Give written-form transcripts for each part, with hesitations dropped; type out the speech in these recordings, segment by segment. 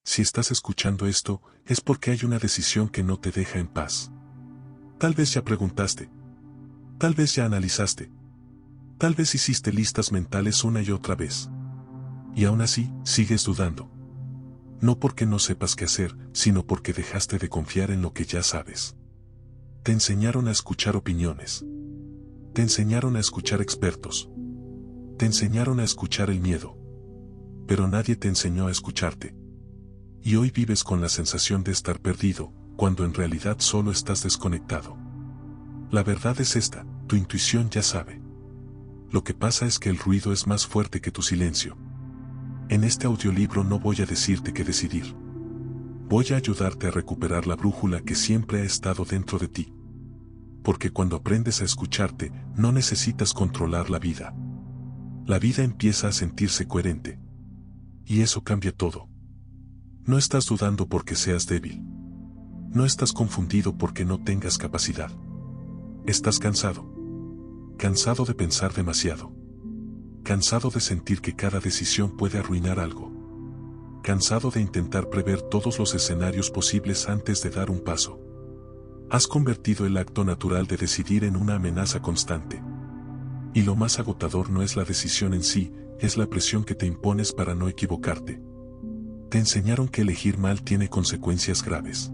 Si estás escuchando esto, es porque hay una decisión que no te deja en paz. Tal vez ya preguntaste. Tal vez ya analizaste. Tal vez hiciste listas mentales una y otra vez. Y aún así, sigues dudando. No porque no sepas qué hacer, sino porque dejaste de confiar en lo que ya sabes. Te enseñaron a escuchar opiniones. Te enseñaron a escuchar expertos. Te enseñaron a escuchar el miedo. Pero nadie te enseñó a escucharte. Y hoy vives con la sensación de estar perdido, cuando en realidad solo estás desconectado. La verdad es esta, tu intuición ya sabe. Lo que pasa es que el ruido es más fuerte que tu silencio. En este audiolibro no voy a decirte qué decidir. Voy a ayudarte a recuperar la brújula que siempre ha estado dentro de ti. Porque cuando aprendes a escucharte, no necesitas controlar la vida. La vida empieza a sentirse coherente. Y eso cambia todo. No estás dudando porque seas débil. No estás confundido porque no tengas capacidad. Estás cansado. Cansado de pensar demasiado. Cansado de sentir que cada decisión puede arruinar algo. Cansado de intentar prever todos los escenarios posibles antes de dar un paso. Has convertido el acto natural de decidir en una amenaza constante. Y lo más agotador no es la decisión en sí, es la presión que te impones para no equivocarte. Te enseñaron que elegir mal tiene consecuencias graves.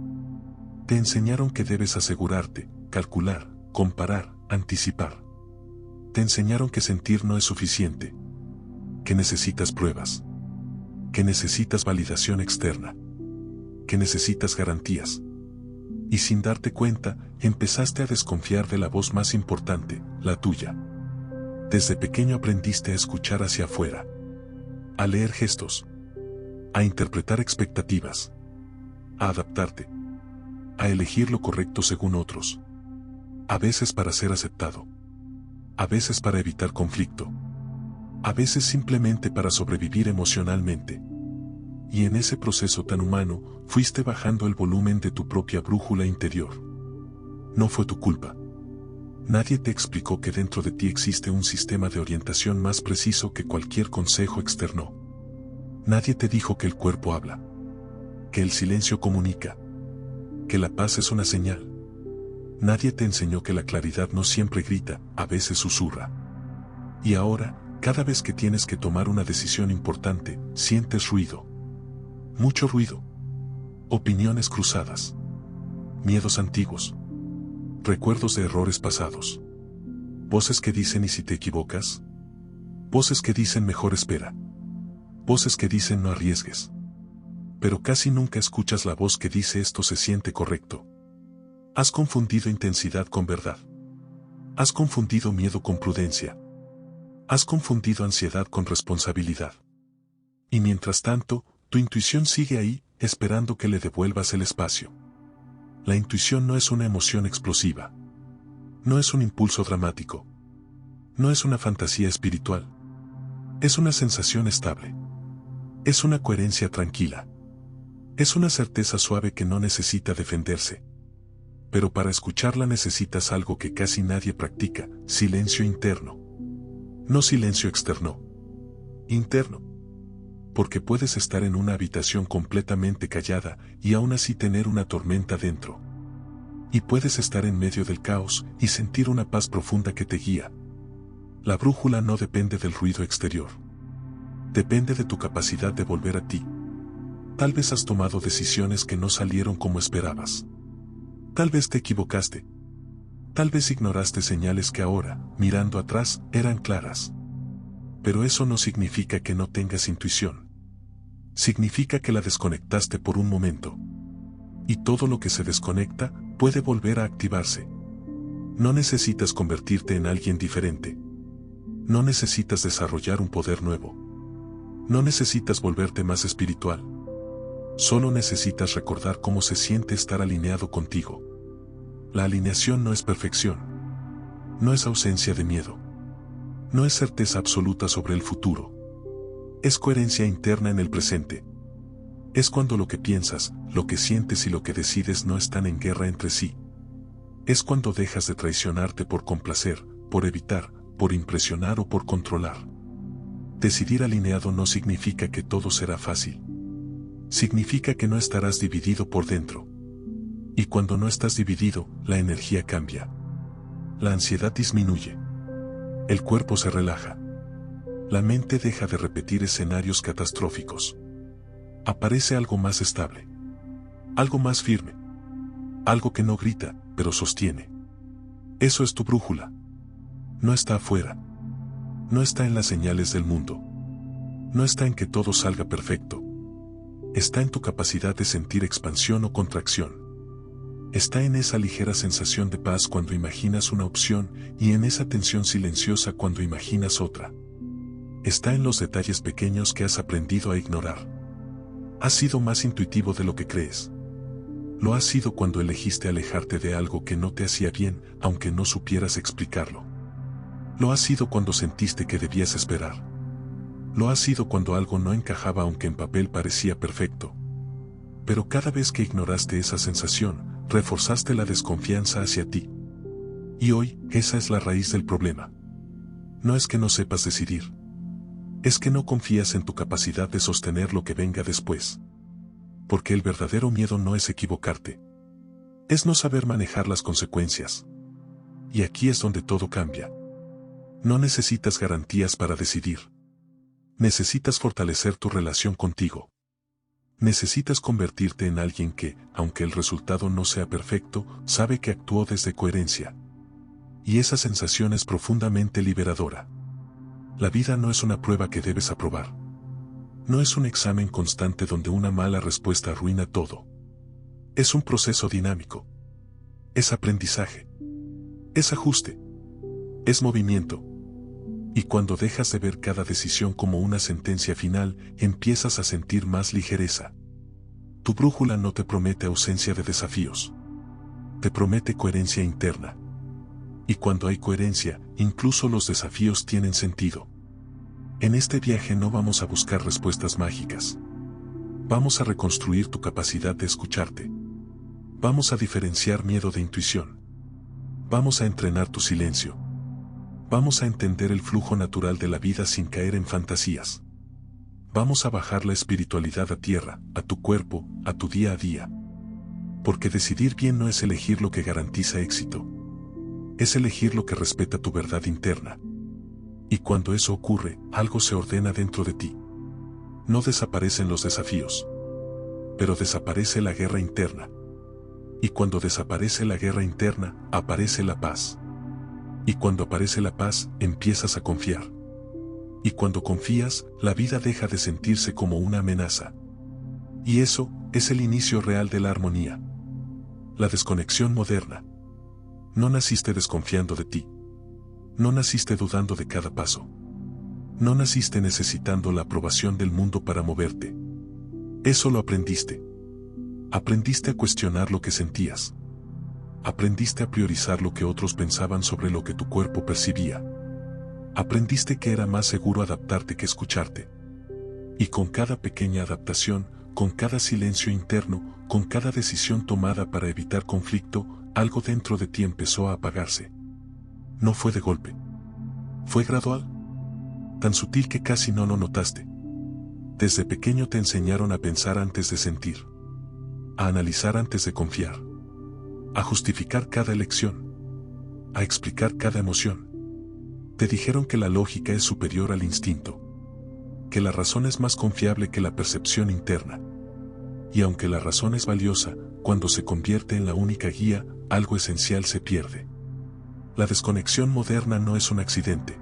Te enseñaron que debes asegurarte, calcular, comparar, anticipar. Te enseñaron que sentir no es suficiente. Que necesitas pruebas. Que necesitas validación externa. Que necesitas garantías. Y sin darte cuenta, empezaste a desconfiar de la voz más importante, la tuya. Desde pequeño aprendiste a escuchar hacia afuera. A leer gestos. A interpretar expectativas. A adaptarte. A elegir lo correcto según otros. A veces para ser aceptado. A veces para evitar conflicto. A veces simplemente para sobrevivir emocionalmente. Y en ese proceso tan humano, fuiste bajando el volumen de tu propia brújula interior. No fue tu culpa. Nadie te explicó que dentro de ti existe un sistema de orientación más preciso que cualquier consejo externo. Nadie te dijo que el cuerpo habla. Que el silencio comunica. Que la paz es una señal. Nadie te enseñó que la claridad no siempre grita, a veces susurra. Y ahora, cada vez que tienes que tomar una decisión importante, sientes ruido. Mucho ruido. Opiniones cruzadas. Miedos antiguos. Recuerdos de errores pasados. Voces que dicen ¿y si te equivocas? Voces que dicen mejor espera. Voces que dicen no arriesgues. Pero casi nunca escuchas la voz que dice esto se siente correcto. Has confundido intensidad con verdad. Has confundido miedo con prudencia. Has confundido ansiedad con responsabilidad. Y mientras tanto, tu intuición sigue ahí, esperando que le devuelvas el espacio. La intuición no es una emoción explosiva. No es un impulso dramático. No es una fantasía espiritual. Es una sensación estable. Es una coherencia tranquila. Es una certeza suave que no necesita defenderse. Pero para escucharla necesitas algo que casi nadie practica, silencio interno. No silencio externo. Interno. Porque puedes estar en una habitación completamente callada y aún así tener una tormenta dentro. Y puedes estar en medio del caos y sentir una paz profunda que te guía. La brújula no depende del ruido exterior. Depende de tu capacidad de volver a ti. Tal vez has tomado decisiones que no salieron como esperabas. Tal vez te equivocaste. Tal vez ignoraste señales que ahora, mirando atrás, eran claras. Pero eso no significa que no tengas intuición. Significa que la desconectaste por un momento. Y todo lo que se desconecta, puede volver a activarse. No necesitas convertirte en alguien diferente. No necesitas desarrollar un poder nuevo. No necesitas volverte más espiritual. Solo necesitas recordar cómo se siente estar alineado contigo. La alineación no es perfección. No es ausencia de miedo. No es certeza absoluta sobre el futuro. Es coherencia interna en el presente. Es cuando lo que piensas, lo que sientes y lo que decides no están en guerra entre sí. Es cuando dejas de traicionarte por complacer, por evitar, por impresionar o por controlar. Decidir alineado no significa que todo será fácil. Significa que no estarás dividido por dentro. Y cuando no estás dividido, la energía cambia. La ansiedad disminuye. El cuerpo se relaja. La mente deja de repetir escenarios catastróficos. Aparece algo más estable. Algo más firme. Algo que no grita, pero sostiene. Eso es tu brújula. No está afuera. No está en las señales del mundo. No está en que todo salga perfecto. Está en tu capacidad de sentir expansión o contracción. Está en esa ligera sensación de paz cuando imaginas una opción y en esa tensión silenciosa cuando imaginas otra. Está en los detalles pequeños que has aprendido a ignorar. Has sido más intuitivo de lo que crees. Lo has sido cuando elegiste alejarte de algo que no te hacía bien, aunque no supieras explicarlo. Lo has sido cuando sentiste que debías esperar. Lo has sido cuando algo no encajaba aunque en papel parecía perfecto. Pero cada vez que ignoraste esa sensación, reforzaste la desconfianza hacia ti. Y hoy, esa es la raíz del problema. No es que no sepas decidir. Es que no confías en tu capacidad de sostener lo que venga después. Porque el verdadero miedo no es equivocarte. Es no saber manejar las consecuencias. Y aquí es donde todo cambia. No necesitas garantías para decidir. Necesitas fortalecer tu relación contigo. Necesitas convertirte en alguien que, aunque el resultado no sea perfecto, sabe que actuó desde coherencia. Y esa sensación es profundamente liberadora. La vida no es una prueba que debes aprobar. No es un examen constante donde una mala respuesta arruina todo. Es un proceso dinámico. Es aprendizaje. Es ajuste. Es movimiento. Y cuando dejas de ver cada decisión como una sentencia final, empiezas a sentir más ligereza. Tu brújula no te promete ausencia de desafíos. Te promete coherencia interna. Y cuando hay coherencia, incluso los desafíos tienen sentido. En este viaje no vamos a buscar respuestas mágicas. Vamos a reconstruir tu capacidad de escucharte. Vamos a diferenciar miedo de intuición. Vamos a entrenar tu silencio. Vamos a entender el flujo natural de la vida sin caer en fantasías. Vamos a bajar la espiritualidad a tierra, a tu cuerpo, a tu día a día. Porque decidir bien no es elegir lo que garantiza éxito. Es elegir lo que respeta tu verdad interna. Y cuando eso ocurre, algo se ordena dentro de ti. No desaparecen los desafíos. Pero desaparece la guerra interna. Y cuando desaparece la guerra interna, aparece la paz. Y cuando aparece la paz, empiezas a confiar. Y cuando confías, la vida deja de sentirse como una amenaza. Y eso es el inicio real de la armonía. La desconexión moderna. No naciste desconfiando de ti. No naciste dudando de cada paso. No naciste necesitando la aprobación del mundo para moverte. Eso lo aprendiste. Aprendiste a cuestionar lo que sentías. Aprendiste a priorizar lo que otros pensaban sobre lo que tu cuerpo percibía. Aprendiste que era más seguro adaptarte que escucharte. Y con cada pequeña adaptación, con cada silencio interno, con cada decisión tomada para evitar conflicto, algo dentro de ti empezó a apagarse. No fue de golpe. Fue gradual. Tan sutil que casi no lo notaste. Desde pequeño te enseñaron a pensar antes de sentir. A analizar antes de confiar. A justificar cada elección. A explicar cada emoción. Te dijeron que la lógica es superior al instinto. Que la razón es más confiable que la percepción interna. Y aunque la razón es valiosa, cuando se convierte en la única guía, algo esencial se pierde. La desconexión moderna no es un accidente.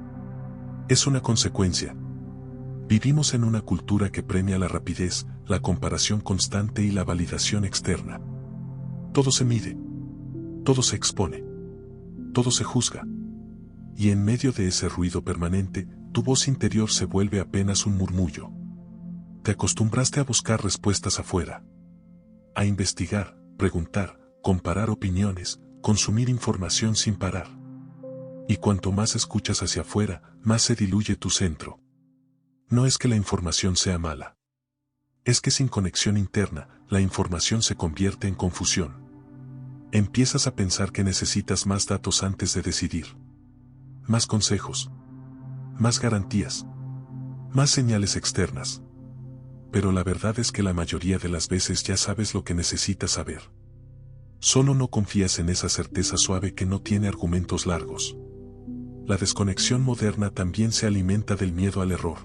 Es una consecuencia. Vivimos en una cultura que premia la rapidez, la comparación constante y la validación externa. Todo se mide. Todo se expone. Todo se juzga. Y en medio de ese ruido permanente, tu voz interior se vuelve apenas un murmullo. Te acostumbraste a buscar respuestas afuera. A investigar, preguntar, comparar opiniones, consumir información sin parar. Y cuanto más escuchas hacia afuera, más se diluye tu centro. No es que la información sea mala. Es que sin conexión interna, la información se convierte en confusión. Empiezas a pensar que necesitas más datos antes de decidir. Más consejos. Más garantías. Más señales externas. Pero la verdad es que la mayoría de las veces ya sabes lo que necesitas saber. Solo no confías en esa certeza suave que no tiene argumentos largos. La desconexión moderna también se alimenta del miedo al error.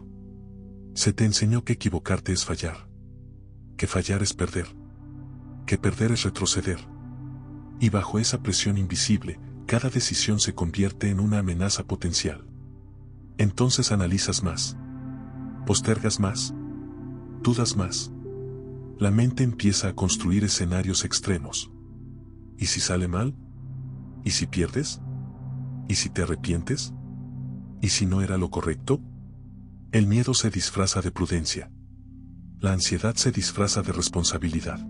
Se te enseñó que equivocarte es fallar. Que fallar es perder. Que perder es retroceder. Y bajo esa presión invisible, cada decisión se convierte en una amenaza potencial. Entonces analizas más. Postergas más. Dudas más. La mente empieza a construir escenarios extremos. ¿Y si sale mal? ¿Y si pierdes? ¿Y si te arrepientes? ¿Y si no era lo correcto? El miedo se disfraza de prudencia. La ansiedad se disfraza de responsabilidad.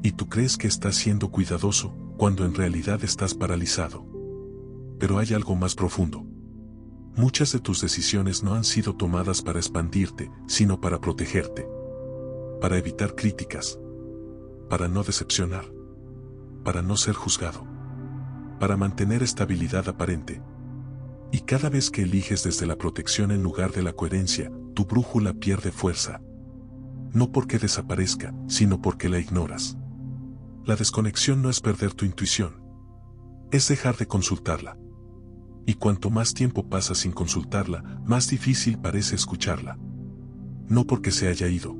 Y tú crees que estás siendo cuidadoso, cuando en realidad estás paralizado. Pero hay algo más profundo. Muchas de tus decisiones no han sido tomadas para expandirte, sino para protegerte. Para evitar críticas. Para no decepcionar. Para no ser juzgado. Para mantener estabilidad aparente. Y cada vez que eliges desde la protección en lugar de la coherencia, tu brújula pierde fuerza. No porque desaparezca, sino porque la ignoras. La desconexión no es perder tu intuición. Es dejar de consultarla. Y cuanto más tiempo pasa sin consultarla, más difícil parece escucharla. No porque se haya ido,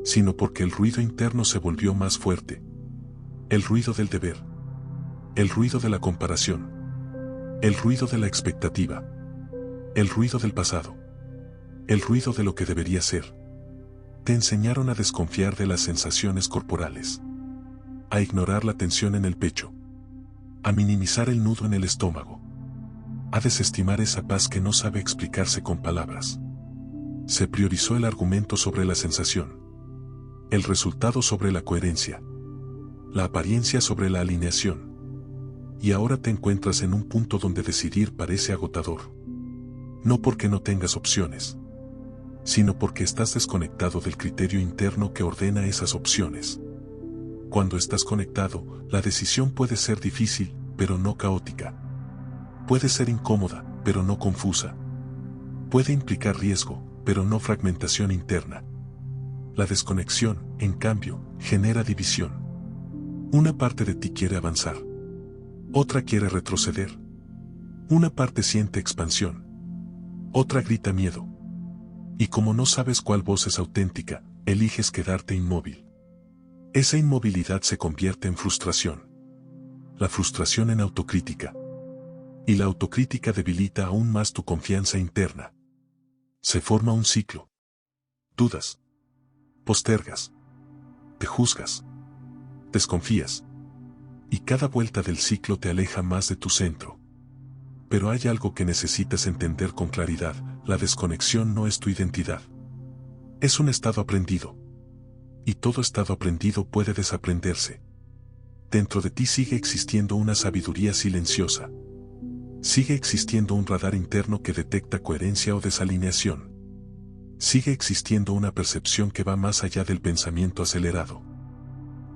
sino porque el ruido interno se volvió más fuerte. El ruido del deber. El ruido de la comparación. El ruido de la expectativa. El ruido del pasado. El ruido de lo que debería ser. Te enseñaron a desconfiar de las sensaciones corporales. A ignorar la tensión en el pecho. A minimizar el nudo en el estómago. A desestimar esa paz que no sabe explicarse con palabras. Se priorizó el argumento sobre la sensación. El resultado sobre la coherencia. La apariencia sobre la alineación. Y ahora te encuentras en un punto donde decidir parece agotador. No porque no tengas opciones, sino porque estás desconectado del criterio interno que ordena esas opciones. Cuando estás conectado, la decisión puede ser difícil, pero no caótica. Puede ser incómoda, pero no confusa. Puede implicar riesgo, pero no fragmentación interna. La desconexión, en cambio, genera división. Una parte de ti quiere avanzar. Otra quiere retroceder. Una parte siente expansión. Otra grita miedo. Y como no sabes cuál voz es auténtica, eliges quedarte inmóvil. Esa inmovilidad se convierte en frustración. La frustración en autocrítica. Y la autocrítica debilita aún más tu confianza interna. Se forma un ciclo. Dudas. Postergas. Te juzgas. Desconfías. Y cada vuelta del ciclo te aleja más de tu centro. Pero hay algo que necesitas entender con claridad: la desconexión no es tu identidad. Es un estado aprendido. Y todo estado aprendido puede desaprenderse. Dentro de ti sigue existiendo una sabiduría silenciosa. Sigue existiendo un radar interno que detecta coherencia o desalineación. Sigue existiendo una percepción que va más allá del pensamiento acelerado.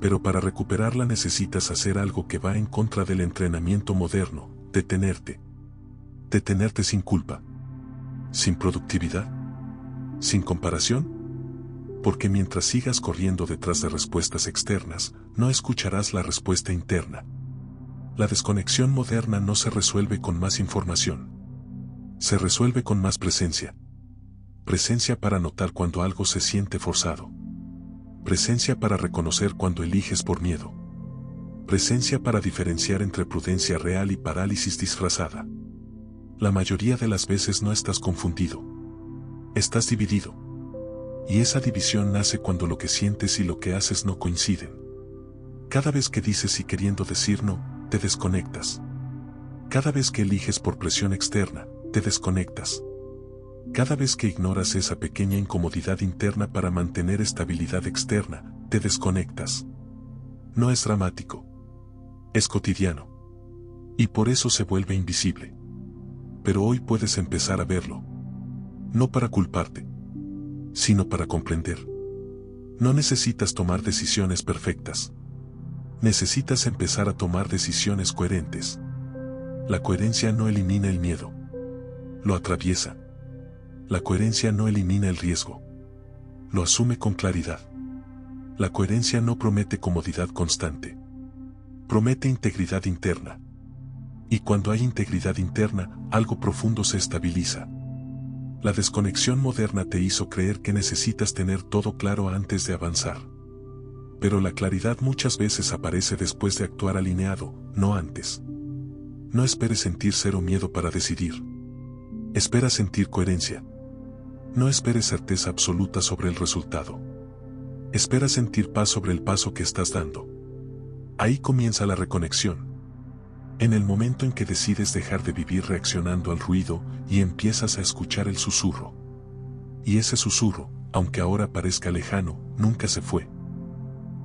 Pero para recuperarla necesitas hacer algo que va en contra del entrenamiento moderno: detenerte. Detenerte sin culpa. Sin productividad. Sin comparación. Porque mientras sigas corriendo detrás de respuestas externas, no escucharás la respuesta interna. La desconexión moderna no se resuelve con más información. Se resuelve con más presencia. Presencia para notar cuando algo se siente forzado. Presencia para reconocer cuando eliges por miedo. Presencia para diferenciar entre prudencia real y parálisis disfrazada. La mayoría de las veces no estás confundido. Estás dividido. Y esa división nace cuando lo que sientes y lo que haces no coinciden. Cada vez que dices y queriendo decir no, te desconectas. Cada vez que eliges por presión externa, te desconectas. Cada vez que ignoras esa pequeña incomodidad interna para mantener estabilidad externa, te desconectas. No es dramático. Es cotidiano. Y por eso se vuelve invisible. Pero hoy puedes empezar a verlo. No para culparte, sino para comprender. No necesitas tomar decisiones perfectas. Necesitas empezar a tomar decisiones coherentes. La coherencia no elimina el miedo. Lo atraviesa. La coherencia no elimina el riesgo. lo asume con claridad. La coherencia no promete comodidad constante. Promete integridad interna. Y cuando hay integridad interna, algo profundo se estabiliza. La desconexión moderna te hizo creer que necesitas tener todo claro antes de avanzar. Pero la claridad muchas veces aparece después de actuar alineado, no antes. No esperes sentir cero miedo para decidir. Espera sentir coherencia. No esperes certeza absoluta sobre el resultado. Espera sentir paz sobre el paso que estás dando. Ahí comienza la reconexión. En el momento en que decides dejar de vivir reaccionando al ruido y empiezas a escuchar el susurro. Y ese susurro, aunque ahora parezca lejano, nunca se fue.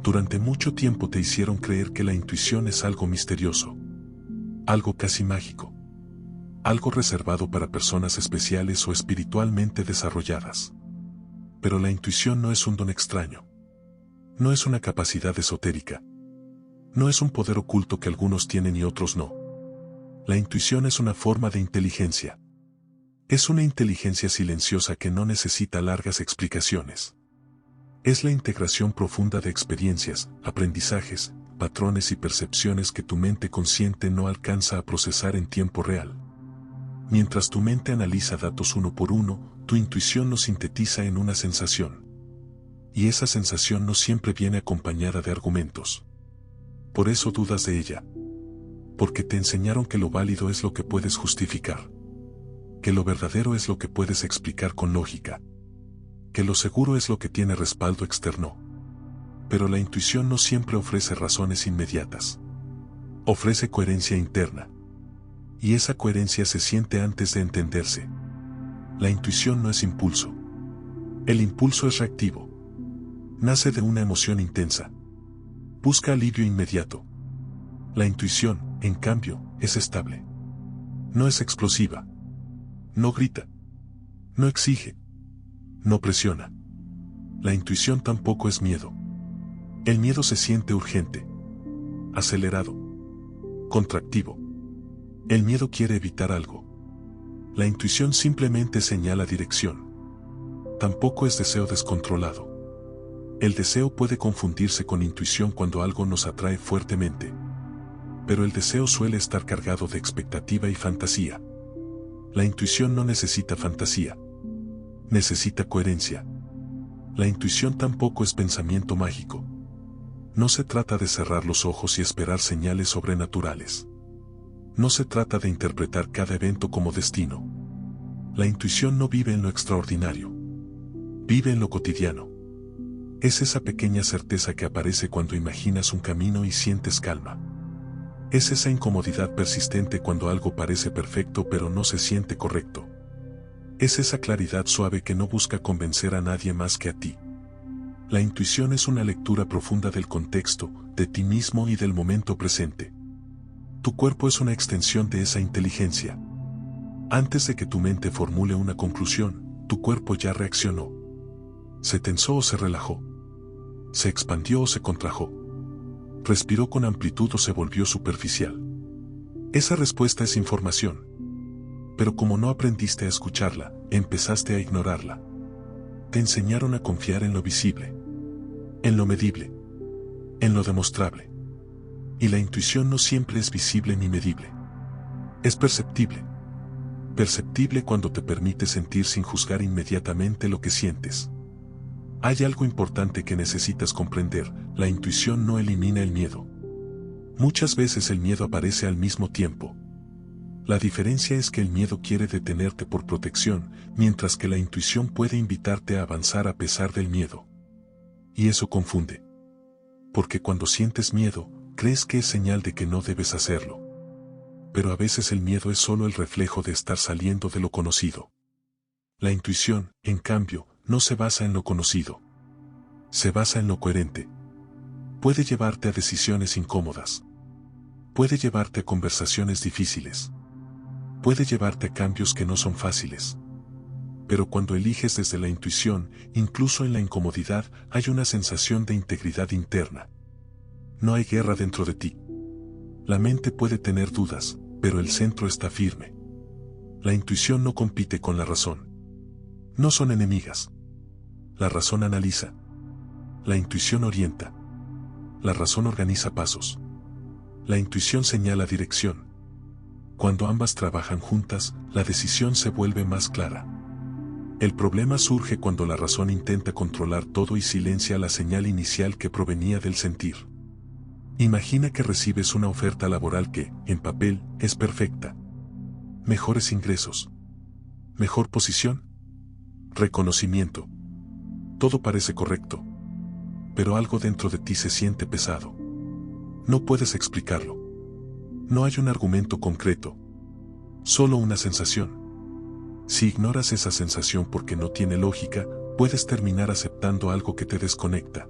Durante mucho tiempo te hicieron creer que la intuición es algo misterioso. Algo casi mágico. Algo reservado para personas especiales o espiritualmente desarrolladas. Pero la intuición no es un don extraño. No es una capacidad esotérica. No es un poder oculto que algunos tienen y otros no. La intuición es una forma de inteligencia. Es una inteligencia silenciosa que no necesita largas explicaciones. Es la integración profunda de experiencias, aprendizajes, patrones y percepciones que tu mente consciente no alcanza a procesar en tiempo real. Mientras tu mente analiza datos uno por uno, tu intuición los sintetiza en una sensación. Y esa sensación no siempre viene acompañada de argumentos. Por eso dudas de ella. Porque te enseñaron que lo válido es lo que puedes justificar. Que lo verdadero es lo que puedes explicar con lógica. Que lo seguro es lo que tiene respaldo externo. Pero la intuición no siempre ofrece razones inmediatas. Ofrece coherencia interna. Y esa coherencia se siente antes de entenderse. La intuición no es impulso. El impulso es reactivo. Nace de una emoción intensa. Busca alivio inmediato. La intuición, en cambio, es estable. No es explosiva. No grita. No exige. No presiona. La intuición tampoco es miedo. El miedo se siente urgente. Acelerado. Contractivo. El miedo quiere evitar algo. La intuición simplemente señala dirección. Tampoco es deseo descontrolado. El deseo puede confundirse con intuición cuando algo nos atrae fuertemente. Pero el deseo suele estar cargado de expectativa y fantasía. La intuición no necesita fantasía. Necesita coherencia. La intuición tampoco es pensamiento mágico. No se trata de cerrar los ojos y esperar señales sobrenaturales. No se trata de interpretar cada evento como destino. La intuición no vive en lo extraordinario. Vive en lo cotidiano. Es esa pequeña certeza que aparece cuando imaginas un camino y sientes calma. Es esa incomodidad persistente cuando algo parece perfecto pero no se siente correcto. Es esa claridad suave que no busca convencer a nadie más que a ti. La intuición es una lectura profunda del contexto, de ti mismo y del momento presente. Tu cuerpo es una extensión de esa inteligencia. Antes de que tu mente formule una conclusión, tu cuerpo ya reaccionó. Se tensó o se relajó. Se expandió o se contrajo. Respiró con amplitud o se volvió superficial. Esa respuesta es información. Pero como no aprendiste a escucharla, empezaste a ignorarla. Te enseñaron a confiar en lo visible, en lo medible, en lo demostrable. Y la intuición no siempre es visible ni medible. Es perceptible. Perceptible cuando te permite sentir sin juzgar inmediatamente lo que sientes. Hay algo importante que necesitas comprender: la intuición no elimina el miedo. Muchas veces el miedo aparece al mismo tiempo. La diferencia es que el miedo quiere detenerte por protección, mientras que la intuición puede invitarte a avanzar a pesar del miedo. Y eso confunde. Porque cuando sientes miedo, crees que es señal de que no debes hacerlo. Pero a veces el miedo es solo el reflejo de estar saliendo de lo conocido. La intuición, en cambio, no se basa en lo conocido. Se basa en lo coherente. Puede llevarte a decisiones incómodas. Puede llevarte a conversaciones difíciles. Puede llevarte a cambios que no son fáciles. Pero cuando eliges desde la intuición, incluso en la incomodidad, hay una sensación de integridad interna. No hay guerra dentro de ti. La mente puede tener dudas, pero el centro está firme. La intuición no compite con la razón. No son enemigas. La razón analiza. La intuición orienta. La razón organiza pasos. La intuición señala dirección. Cuando ambas trabajan juntas, la decisión se vuelve más clara. El problema surge cuando la razón intenta controlar todo y silencia la señal inicial que provenía del sentir. Imagina que recibes una oferta laboral que, en papel, es perfecta. Mejores ingresos. Mejor posición. Reconocimiento. Todo parece correcto. Pero algo dentro de ti se siente pesado. No puedes explicarlo. No hay un argumento concreto. Solo una sensación. Si ignoras esa sensación porque no tiene lógica, puedes terminar aceptando algo que te desconecta.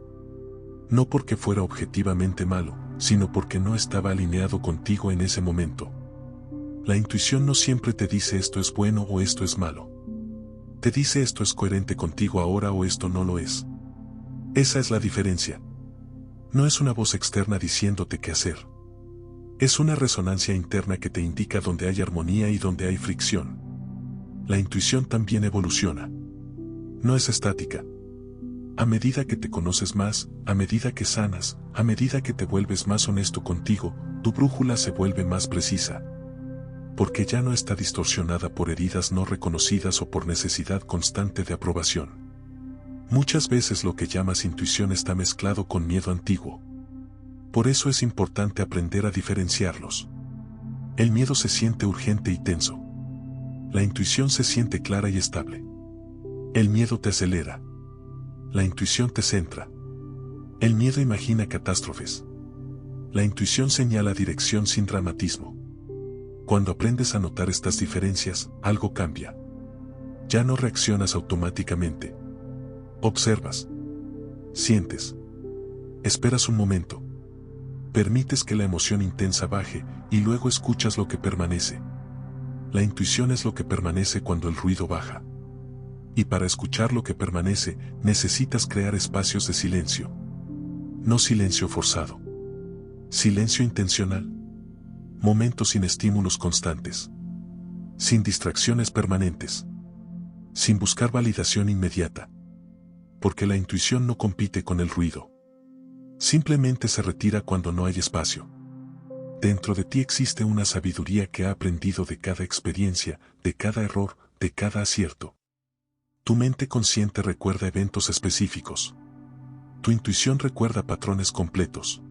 No porque fuera objetivamente malo, sino porque no estaba alineado contigo en ese momento. La intuición no siempre te dice esto es bueno o esto es malo. Te dice esto es coherente contigo ahora o esto no lo es. Esa es la diferencia. No es una voz externa diciéndote qué hacer. Es una resonancia interna que te indica dónde hay armonía y dónde hay fricción. La intuición también evoluciona. No es estática. A medida que te conoces más, a medida que sanas, a medida que te vuelves más honesto contigo, tu brújula se vuelve más precisa. Porque ya no está distorsionada por heridas no reconocidas o por necesidad constante de aprobación. Muchas veces lo que llamas intuición está mezclado con miedo antiguo. Por eso es importante aprender a diferenciarlos. El miedo se siente urgente y tenso. La intuición se siente clara y estable. El miedo te acelera. La intuición te centra. El miedo imagina catástrofes. La intuición señala dirección sin dramatismo. Cuando aprendes a notar estas diferencias, algo cambia. Ya no reaccionas automáticamente. Observas. Sientes. Esperas un momento. Permites que la emoción intensa baje y luego escuchas lo que permanece. La intuición es lo que permanece cuando el ruido baja. Y para escuchar lo que permanece, necesitas crear espacios de silencio. No silencio forzado. Silencio intencional. Momentos sin estímulos constantes. Sin distracciones permanentes. Sin buscar validación inmediata. Porque la intuición no compite con el ruido. Simplemente se retira cuando no hay espacio. Dentro de ti existe una sabiduría que ha aprendido de cada experiencia, de cada error, de cada acierto. Tu mente consciente recuerda eventos específicos. Tu intuición recuerda patrones completos.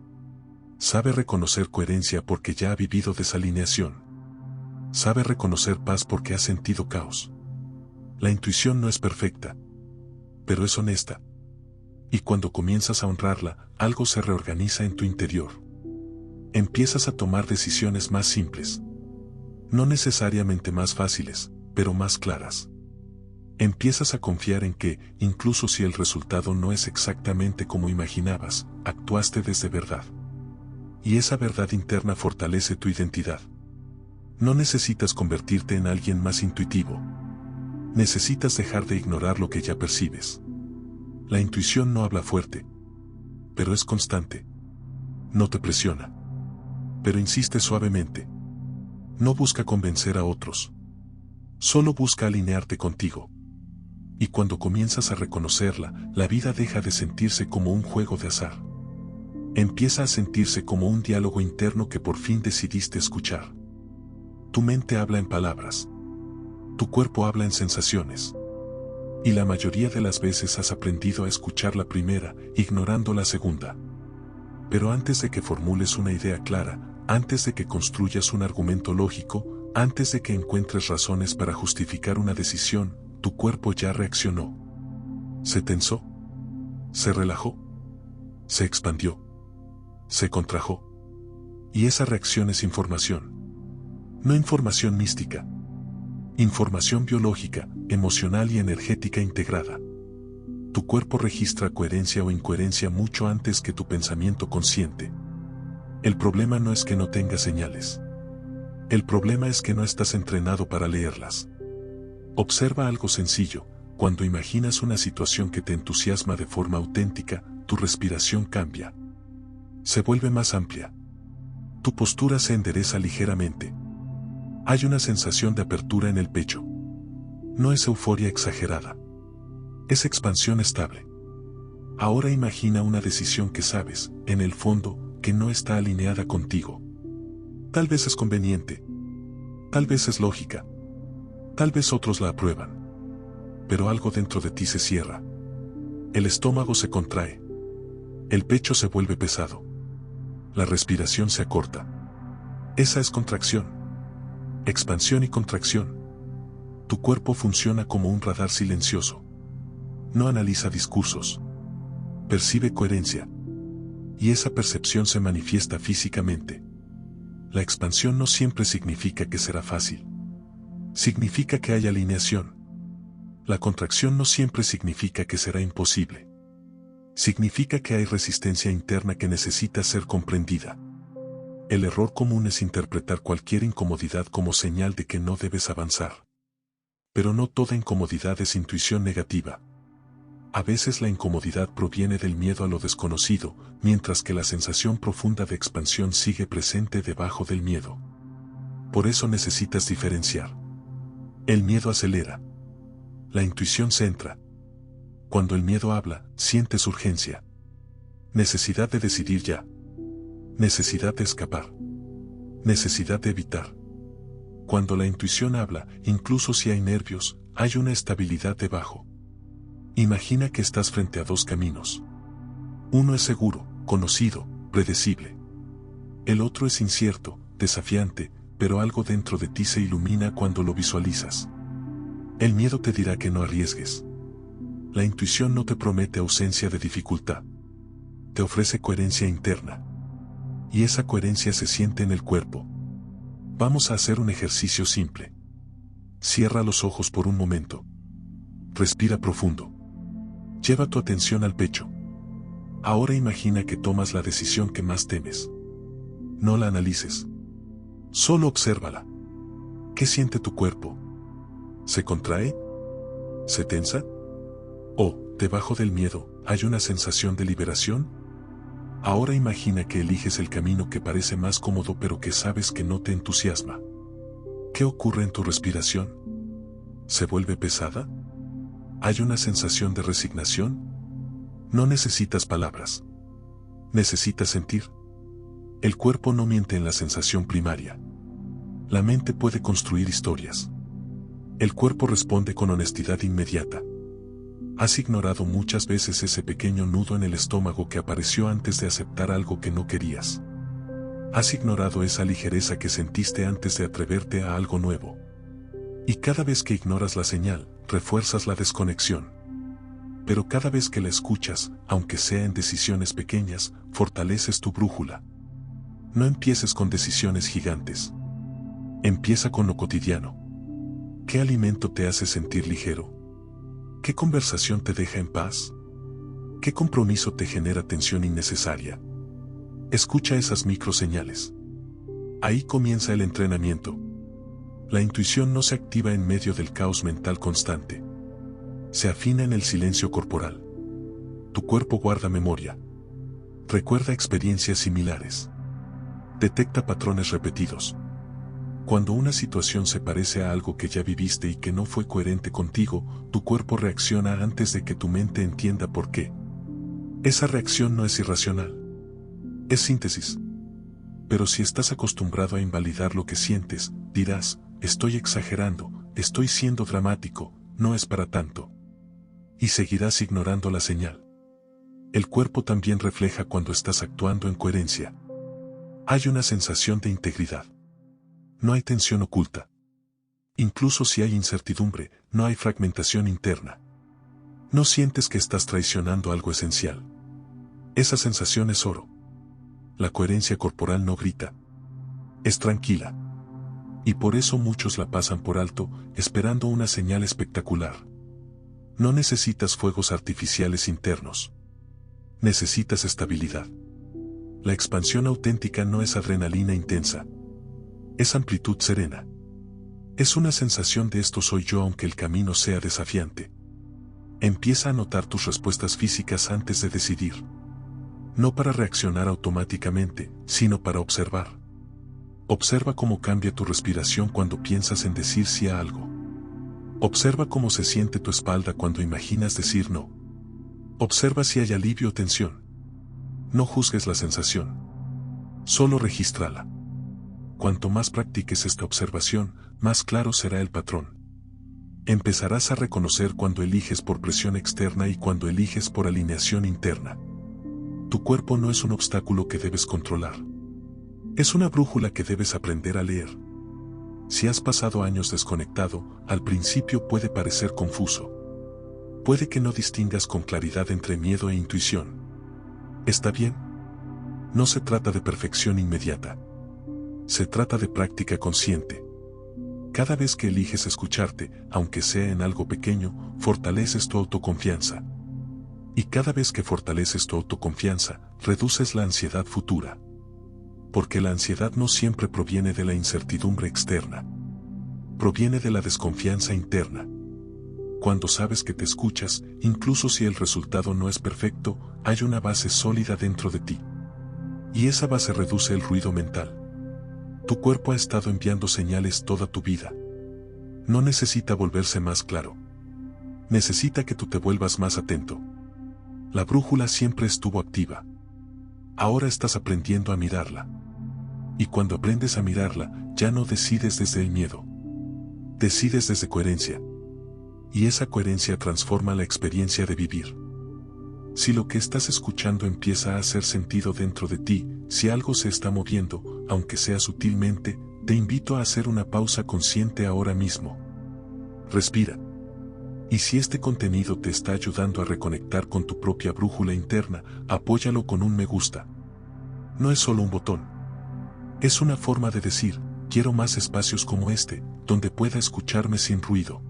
Sabe reconocer coherencia porque ya ha vivido desalineación. Sabe reconocer paz porque ha sentido caos. La intuición no es perfecta, pero es honesta. Y cuando comienzas a honrarla, algo se reorganiza en tu interior. Empiezas a tomar decisiones más simples. No necesariamente más fáciles, pero más claras. Empiezas a confiar en que, incluso si el resultado no es exactamente como imaginabas, actuaste desde verdad. Y esa verdad interna fortalece tu identidad. No necesitas convertirte en alguien más intuitivo. Necesitas dejar de ignorar lo que ya percibes. La intuición no habla fuerte, pero es constante. No te presiona, pero insiste suavemente. No busca convencer a otros. Solo busca alinearte contigo. Y cuando comienzas a reconocerla, la vida deja de sentirse como un juego de azar. Empieza a sentirse como un diálogo interno que por fin decidiste escuchar. Tu mente habla en palabras. Tu cuerpo habla en sensaciones. Y la mayoría de las veces has aprendido a escuchar la primera, ignorando la segunda. Pero antes de que formules una idea clara, antes de que construyas un argumento lógico, antes de que encuentres razones para justificar una decisión, tu cuerpo ya reaccionó. Se tensó. Se relajó. Se expandió. Se contrajo. Y esa reacción es información. No información mística. Información biológica, emocional y energética integrada. Tu cuerpo registra coherencia o incoherencia mucho antes que tu pensamiento consciente. El problema no es que no tengas señales. El problema es que no estás entrenado para leerlas. Observa algo sencillo. Cuando imaginas una situación que te entusiasma de forma auténtica, tu respiración cambia. Se vuelve más amplia. Tu postura se endereza ligeramente. Hay una sensación de apertura en el pecho. No es euforia exagerada. Es expansión estable. Ahora imagina una decisión que sabes, en el fondo, que no está alineada contigo. Tal vez es conveniente. Tal vez es lógica. Tal vez otros la aprueban. Pero algo dentro de ti se cierra. El estómago se contrae. El pecho se vuelve pesado. La respiración se acorta. Esa es contracción. Expansión y contracción. Tu cuerpo funciona como un radar silencioso. No analiza discursos. Percibe coherencia. Y esa percepción se manifiesta físicamente. La expansión no siempre significa que será fácil. Significa que hay alineación. La contracción no siempre significa que será imposible. Significa que hay resistencia interna que necesita ser comprendida. El error común es interpretar cualquier incomodidad como señal de que no debes avanzar. Pero no toda incomodidad es intuición negativa. A veces la incomodidad proviene del miedo a lo desconocido, mientras que la sensación profunda de expansión sigue presente debajo del miedo. Por eso necesitas diferenciar. El miedo acelera. La intuición centra. Cuando el miedo habla, sientes urgencia. Necesidad de decidir ya. Necesidad de escapar. Necesidad de evitar. Cuando la intuición habla, incluso si hay nervios, hay una estabilidad debajo. Imagina que estás frente a dos caminos. Uno es seguro, conocido, predecible. El otro es incierto, desafiante, pero algo dentro de ti se ilumina cuando lo visualizas. El miedo te dirá que no arriesgues. La intuición no te promete ausencia de dificultad. Te ofrece coherencia interna. Y esa coherencia se siente en el cuerpo. Vamos a hacer un ejercicio simple. Cierra los ojos por un momento. Respira profundo. Lleva tu atención al pecho. Ahora imagina que tomas la decisión que más temes. No la analices. Solo obsérvala. ¿Qué siente tu cuerpo? ¿Se contrae? ¿Se tensa? ¿O, debajo del miedo, hay una sensación de liberación? Ahora imagina que eliges el camino que parece más cómodo pero que sabes que no te entusiasma. ¿Qué ocurre en tu respiración? ¿Se vuelve pesada? ¿Hay una sensación de resignación? No necesitas palabras. Necesitas sentir. El cuerpo no miente en la sensación primaria. La mente puede construir historias. El cuerpo responde con honestidad inmediata. Has ignorado muchas veces ese pequeño nudo en el estómago que apareció antes de aceptar algo que no querías. Has ignorado esa ligereza que sentiste antes de atreverte a algo nuevo. Y cada vez que ignoras la señal, refuerzas la desconexión. Pero cada vez que la escuchas, aunque sea en decisiones pequeñas, fortaleces tu brújula. No empieces con decisiones gigantes. Empieza con lo cotidiano. ¿Qué alimento te hace sentir ligero? ¿Qué conversación te deja en paz? ¿Qué compromiso te genera tensión innecesaria? Escucha esas microseñales. Ahí comienza el entrenamiento. La intuición no se activa en medio del caos mental constante. Se afina en el silencio corporal. Tu cuerpo guarda memoria. Recuerda experiencias similares. Detecta patrones repetidos. Cuando una situación se parece a algo que ya viviste y que no fue coherente contigo, tu cuerpo reacciona antes de que tu mente entienda por qué. Esa reacción no es irracional. Es síntesis. Pero si estás acostumbrado a invalidar lo que sientes, dirás, estoy exagerando, estoy siendo dramático, no es para tanto. Y seguirás ignorando la señal. El cuerpo también refleja cuando estás actuando en coherencia. Hay una sensación de integridad. No hay tensión oculta. Incluso si hay incertidumbre, no hay fragmentación interna. No sientes que estás traicionando algo esencial. Esa sensación es oro. La coherencia corporal no grita. Es tranquila. Y por eso muchos la pasan por alto, esperando una señal espectacular. No necesitas fuegos artificiales internos. Necesitas estabilidad. La expansión auténtica no es adrenalina intensa. Es amplitud serena. Es una sensación de esto soy yo aunque el camino sea desafiante. Empieza a notar tus respuestas físicas antes de decidir. No para reaccionar automáticamente, sino para observar. Observa cómo cambia tu respiración cuando piensas en decir sí a algo. Observa cómo se siente tu espalda cuando imaginas decir no. Observa si hay alivio o tensión. No juzgues la sensación. Solo regístrala. Cuanto más practiques esta observación, más claro será el patrón. Empezarás a reconocer cuando eliges por presión externa y cuando eliges por alineación interna. Tu cuerpo no es un obstáculo que debes controlar. Es una brújula que debes aprender a leer. Si has pasado años desconectado, al principio puede parecer confuso. Puede que no distingas con claridad entre miedo e intuición. ¿Está bien? No se trata de perfección inmediata. Se trata de práctica consciente. Cada vez que eliges escucharte, aunque sea en algo pequeño, fortaleces tu autoconfianza. Y cada vez que fortaleces tu autoconfianza, reduces la ansiedad futura. Porque la ansiedad no siempre proviene de la incertidumbre externa. Proviene de la desconfianza interna. Cuando sabes que te escuchas, incluso si el resultado no es perfecto, hay una base sólida dentro de ti. Y esa base reduce el ruido mental. Tu cuerpo ha estado enviando señales toda tu vida. No necesita volverse más claro. Necesita que tú te vuelvas más atento. La brújula siempre estuvo activa. Ahora estás aprendiendo a mirarla. Y cuando aprendes a mirarla, ya no decides desde el miedo. Decides desde coherencia. Y esa coherencia transforma la experiencia de vivir. Si lo que estás escuchando empieza a hacer sentido dentro de ti, si algo se está moviendo, aunque sea sutilmente, te invito a hacer una pausa consciente ahora mismo. Respira. Y si este contenido te está ayudando a reconectar con tu propia brújula interna, apóyalo con un me gusta. No es solo un botón. Es una forma de decir, quiero más espacios como este, donde pueda escucharme sin ruido.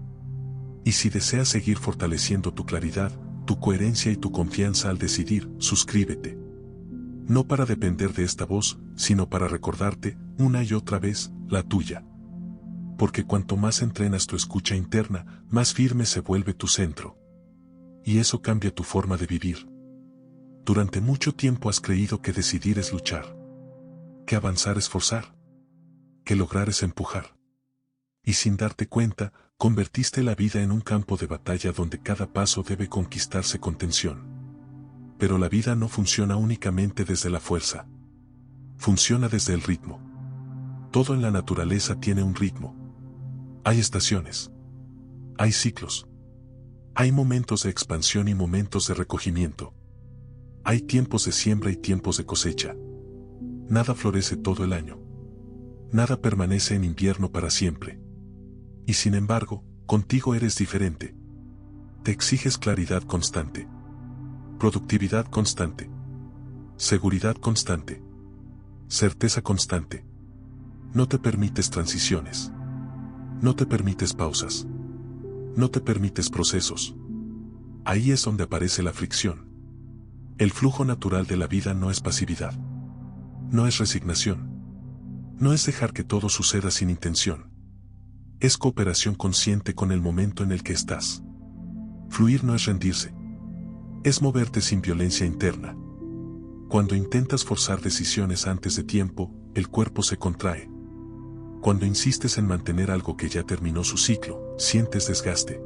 Y si deseas seguir fortaleciendo tu claridad, tu coherencia y tu confianza al decidir, suscríbete. No para depender de esta voz, sino para recordarte, una y otra vez, la tuya. Porque cuanto más entrenas tu escucha interna, más firme se vuelve tu centro. Y eso cambia tu forma de vivir. Durante mucho tiempo has creído que decidir es luchar. Que avanzar es forzar. Que lograr es empujar. Y sin darte cuenta, convertiste la vida en un campo de batalla donde cada paso debe conquistarse con tensión. Pero la vida no funciona únicamente desde la fuerza. Funciona desde el ritmo. Todo en la naturaleza tiene un ritmo. Hay estaciones. Hay ciclos. Hay momentos de expansión y momentos de recogimiento. Hay tiempos de siembra y tiempos de cosecha. Nada florece todo el año. Nada permanece en invierno para siempre. Y sin embargo, contigo eres diferente. Te exiges claridad constante. Productividad constante. Seguridad constante. Certeza constante. No te permites transiciones. No te permites pausas. No te permites procesos. Ahí es donde aparece la fricción. El flujo natural de la vida no es pasividad. No es resignación. No es dejar que todo suceda sin intención. Es cooperación consciente con el momento en el que estás. Fluir no es rendirse. Es moverte sin violencia interna. Cuando intentas forzar decisiones antes de tiempo, el cuerpo se contrae. Cuando insistes en mantener algo que ya terminó su ciclo, sientes desgaste.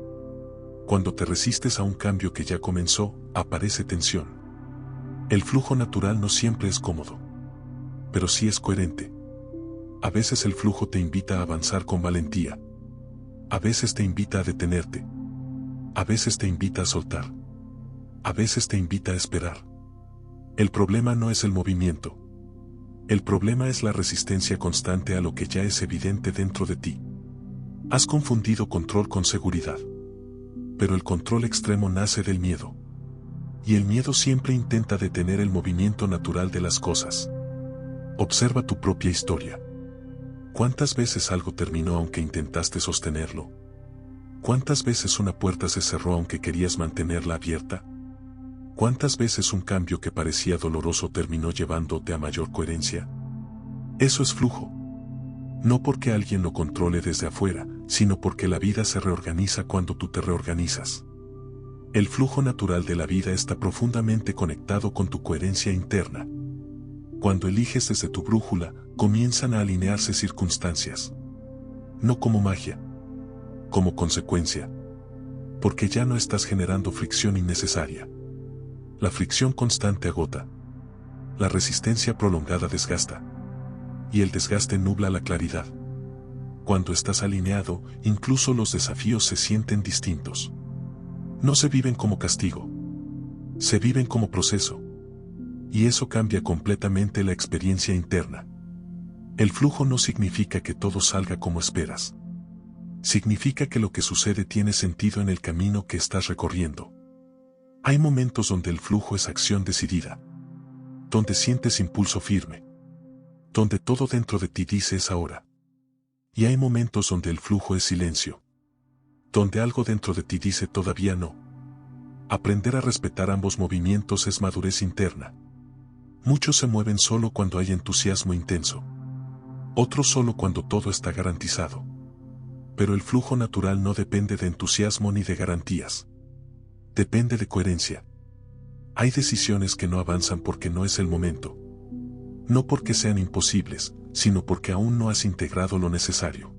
Cuando te resistes a un cambio que ya comenzó, aparece tensión. El flujo natural no siempre es cómodo. Pero sí es coherente. A veces el flujo te invita a avanzar con valentía. A veces te invita a detenerte. A veces te invita a soltar. A veces te invita a esperar. El problema no es el movimiento. El problema es la resistencia constante a lo que ya es evidente dentro de ti. Has confundido control con seguridad. Pero el control extremo nace del miedo. Y el miedo siempre intenta detener el movimiento natural de las cosas. Observa tu propia historia. ¿Cuántas veces algo terminó aunque intentaste sostenerlo? ¿Cuántas veces una puerta se cerró aunque querías mantenerla abierta? ¿Cuántas veces un cambio que parecía doloroso terminó llevándote a mayor coherencia? Eso es flujo. No porque alguien lo controle desde afuera, sino porque la vida se reorganiza cuando tú te reorganizas. El flujo natural de la vida está profundamente conectado con tu coherencia interna. Cuando eliges desde tu brújula, comienzan a alinearse circunstancias. No como magia. Como consecuencia, porque ya no estás generando fricción innecesaria. La fricción constante agota. La resistencia prolongada desgasta. Y el desgaste nubla la claridad. Cuando estás alineado, incluso los desafíos se sienten distintos. No se viven como castigo. Se viven como proceso. Y eso cambia completamente la experiencia interna. El flujo no significa que todo salga como esperas. Significa que lo que sucede tiene sentido en el camino que estás recorriendo. Hay momentos donde el flujo es acción decidida. Donde sientes impulso firme. Donde todo dentro de ti dice es ahora. Y hay momentos donde el flujo es silencio. Donde algo dentro de ti dice todavía no. Aprender a respetar ambos movimientos es madurez interna. Muchos se mueven solo cuando hay entusiasmo intenso. Otros solo cuando todo está garantizado. Pero el flujo natural no depende de entusiasmo ni de garantías. Depende de coherencia. Hay decisiones que no avanzan porque no es el momento. No porque sean imposibles, sino porque aún no has integrado lo necesario.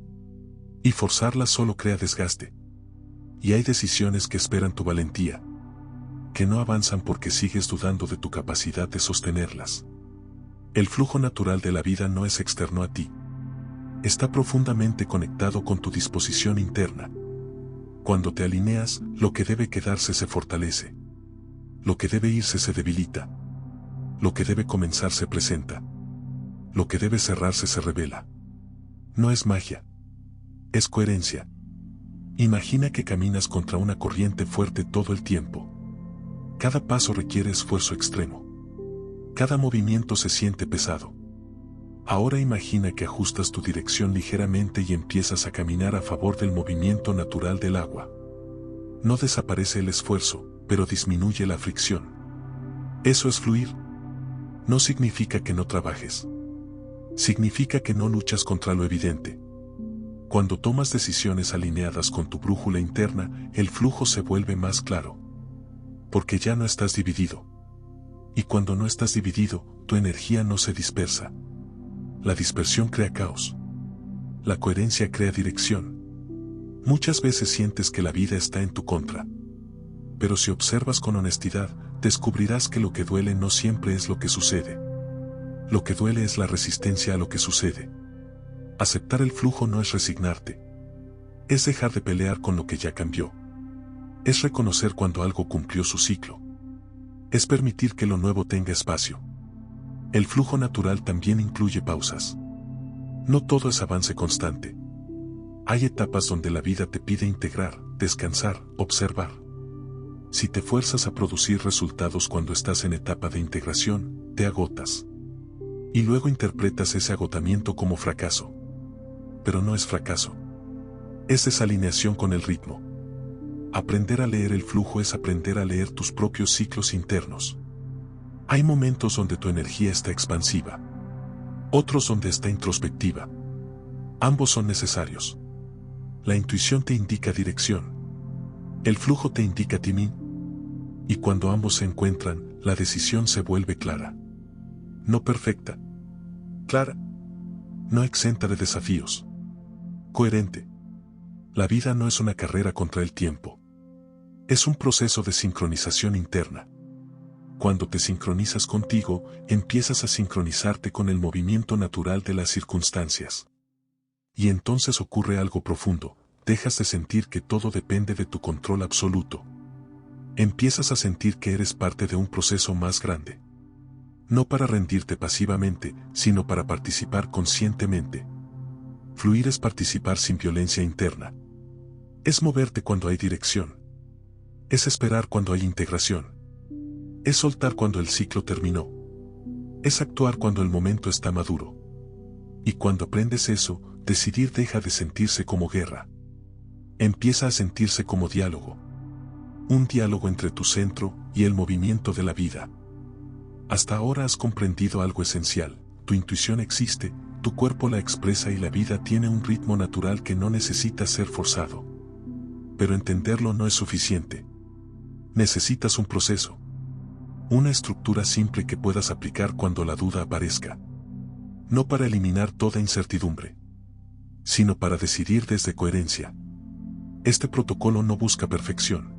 Y forzarlas solo crea desgaste. Y hay decisiones que esperan tu valentía. Que no avanzan porque sigues dudando de tu capacidad de sostenerlas. El flujo natural de la vida no es externo a ti. Está profundamente conectado con tu disposición interna. Cuando te alineas, lo que debe quedarse se fortalece. Lo que debe irse se debilita. Lo que debe comenzar se presenta. Lo que debe cerrarse se revela. No es magia. Es coherencia. Imagina que caminas contra una corriente fuerte todo el tiempo. Cada paso requiere esfuerzo extremo. Cada movimiento se siente pesado. Ahora imagina que ajustas tu dirección ligeramente y empiezas a caminar a favor del movimiento natural del agua. No desaparece el esfuerzo, pero disminuye la fricción. Eso es fluir. No significa que no trabajes. Significa que no luchas contra lo evidente. Cuando tomas decisiones alineadas con tu brújula interna, el flujo se vuelve más claro. Porque ya no estás dividido. Y cuando no estás dividido, tu energía no se dispersa. La dispersión crea caos. La coherencia crea dirección. Muchas veces sientes que la vida está en tu contra. Pero si observas con honestidad, descubrirás que lo que duele no siempre es lo que sucede. Lo que duele es la resistencia a lo que sucede. Aceptar el flujo no es resignarte. Es dejar de pelear con lo que ya cambió. Es reconocer cuando algo cumplió su ciclo. Es permitir que lo nuevo tenga espacio. El flujo natural también incluye pausas. No todo es avance constante. Hay etapas donde la vida te pide integrar, descansar, observar. Si te fuerzas a producir resultados cuando estás en etapa de integración, te agotas. Y luego interpretas ese agotamiento como fracaso. Pero no es fracaso. Es desalineación con el ritmo. Aprender a leer el flujo es aprender a leer tus propios ciclos internos. Hay momentos donde tu energía está expansiva. Otros donde está introspectiva. Ambos son necesarios. La intuición te indica dirección. El flujo te indica timing. Y cuando ambos se encuentran, la decisión se vuelve clara. No perfecta. Clara. No exenta de desafíos. Coherente. La vida no es una carrera contra el tiempo. Es un proceso de sincronización interna. Cuando te sincronizas contigo, empiezas a sincronizarte con el movimiento natural de las circunstancias. Y entonces ocurre algo profundo, dejas de sentir que todo depende de tu control absoluto. Empiezas a sentir que eres parte de un proceso más grande. No para rendirte pasivamente, sino para participar conscientemente. Fluir es participar sin violencia interna. Es moverte cuando hay dirección. Es esperar cuando hay integración. Es soltar cuando el ciclo terminó. Es actuar cuando el momento está maduro. Y cuando aprendes eso, decidir deja de sentirse como guerra. Empieza a sentirse como diálogo. Un diálogo entre tu centro y el movimiento de la vida. Hasta ahora has comprendido algo esencial. Tu intuición existe, tu cuerpo la expresa y la vida tiene un ritmo natural que no necesita ser forzado. Pero entenderlo no es suficiente. Necesitas un proceso. Una estructura simple que puedas aplicar cuando la duda aparezca. No para eliminar toda incertidumbre, sino para decidir desde coherencia. Este protocolo no busca perfección.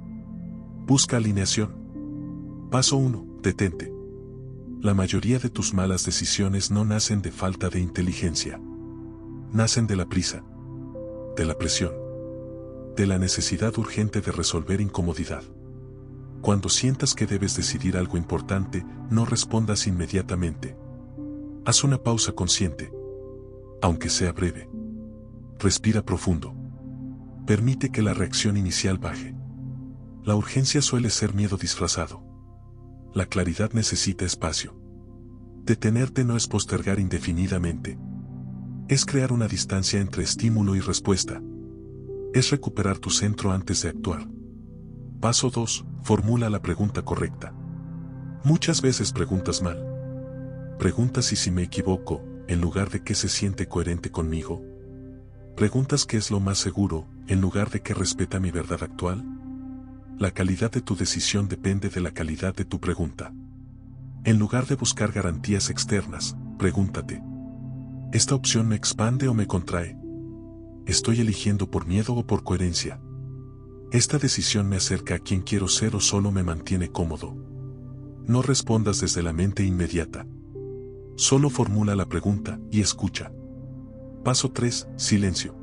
Busca alineación. Paso 1. Detente. La mayoría de tus malas decisiones no nacen de falta de inteligencia. Nacen de la prisa, de la presión, de la necesidad urgente de resolver incomodidad. Cuando sientas que debes decidir algo importante, no respondas inmediatamente. Haz una pausa consciente, aunque sea breve. Respira profundo. Permite que la reacción inicial baje. La urgencia suele ser miedo disfrazado. La claridad necesita espacio. Detenerte no es postergar indefinidamente. Es crear una distancia entre estímulo y respuesta. Es recuperar tu centro antes de actuar. Paso 2. Formula la pregunta correcta. Muchas veces preguntas mal. Preguntas si me equivoco, en lugar de qué se siente coherente conmigo. Preguntas qué es lo más seguro, en lugar de qué respeta mi verdad actual. La calidad de tu decisión depende de la calidad de tu pregunta. En lugar de buscar garantías externas, pregúntate: ¿esta opción me expande o me contrae? ¿Estoy eligiendo por miedo o por coherencia? ¿Esta decisión me acerca a quien quiero ser o solo me mantiene cómodo? No respondas desde la mente inmediata. Solo formula la pregunta y escucha. Paso 3. Silencio.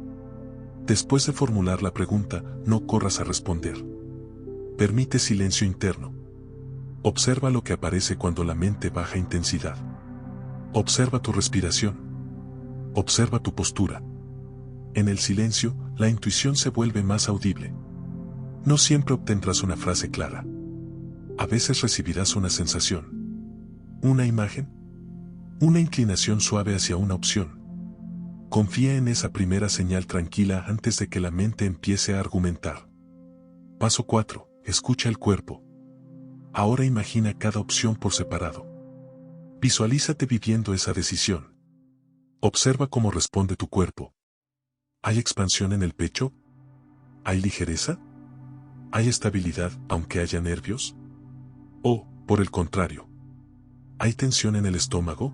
Después de formular la pregunta, no corras a responder. Permite silencio interno. Observa lo que aparece cuando la mente baja intensidad. Observa tu respiración. Observa tu postura. En el silencio, la intuición se vuelve más audible. No siempre obtendrás una frase clara. A veces recibirás una sensación, una imagen, una inclinación suave hacia una opción. Confía en esa primera señal tranquila antes de que la mente empiece a argumentar. Paso 4. Escucha el cuerpo. Ahora imagina cada opción por separado. Visualízate viviendo esa decisión. Observa cómo responde tu cuerpo. ¿Hay expansión en el pecho? ¿Hay ligereza? ¿Hay estabilidad aunque haya nervios? ¿O, por el contrario, hay tensión en el estómago?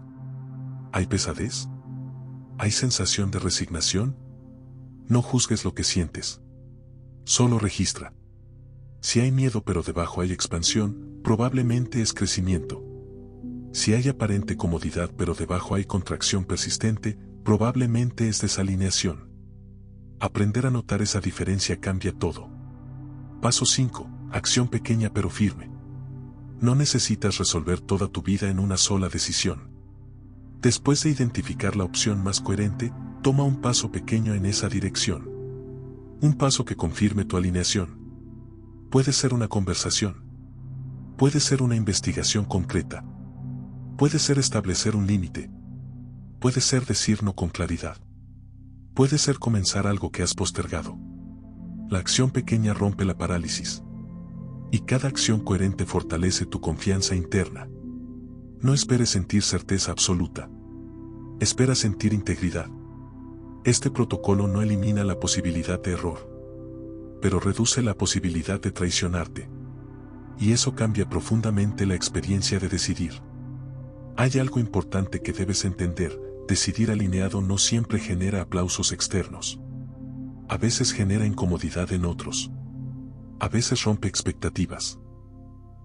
¿Hay pesadez? ¿Hay sensación de resignación? No juzgues lo que sientes. Solo registra. Si hay miedo pero debajo hay expansión, probablemente es crecimiento. Si hay aparente comodidad pero debajo hay contracción persistente, probablemente es desalineación. Aprender a notar esa diferencia cambia todo. Paso 5. Acción pequeña pero firme. No necesitas resolver toda tu vida en una sola decisión. Después de identificar la opción más coherente, toma un paso pequeño en esa dirección. Un paso que confirme tu alineación. Puede ser una conversación. Puede ser una investigación concreta. Puede ser establecer un límite. Puede ser decir no con claridad. Puede ser comenzar algo que has postergado. La acción pequeña rompe la parálisis. Y cada acción coherente fortalece tu confianza interna. No esperes sentir certeza absoluta. Espera sentir integridad. Este protocolo no elimina la posibilidad de error, pero reduce la posibilidad de traicionarte. Y eso cambia profundamente la experiencia de decidir. Hay algo importante que debes entender: decidir alineado no siempre genera aplausos externos. A veces genera incomodidad en otros. A veces rompe expectativas.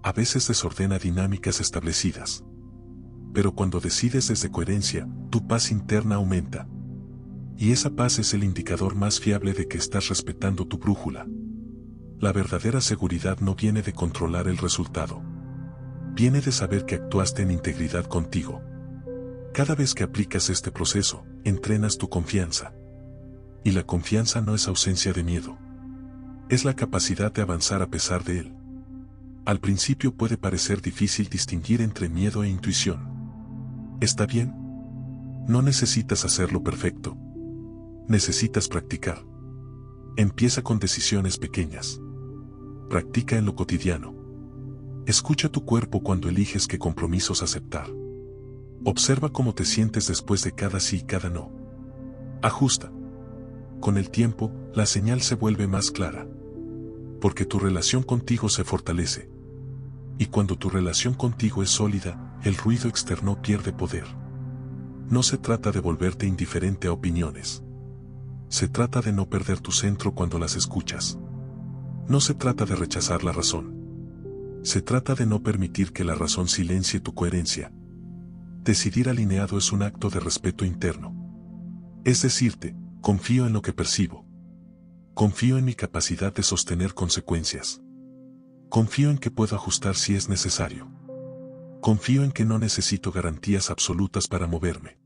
A veces desordena dinámicas establecidas. Pero cuando decides desde coherencia, tu paz interna aumenta. Y esa paz es el indicador más fiable de que estás respetando tu brújula. La verdadera seguridad no viene de controlar el resultado. Viene de saber que actuaste en integridad contigo. Cada vez que aplicas este proceso, entrenas tu confianza. Y la confianza no es ausencia de miedo. Es la capacidad de avanzar a pesar de él. Al principio puede parecer difícil distinguir entre miedo e intuición. ¿Está bien? No necesitas hacerlo perfecto. Necesitas practicar. Empieza con decisiones pequeñas. Practica en lo cotidiano. Escucha tu cuerpo cuando eliges qué compromisos aceptar. Observa cómo te sientes después de cada sí y cada no. Ajusta. Con el tiempo, la señal se vuelve más clara. Porque tu relación contigo se fortalece. Y cuando tu relación contigo es sólida, el ruido externo pierde poder. No se trata de volverte indiferente a opiniones. Se trata de no perder tu centro cuando las escuchas. No se trata de rechazar la razón. Se trata de no permitir que la razón silencie tu coherencia. Decidir alineado es un acto de respeto interno. Es decirte, confío en lo que percibo. Confío en mi capacidad de sostener consecuencias. Confío en que puedo ajustar si es necesario. Confío en que no necesito garantías absolutas para moverme.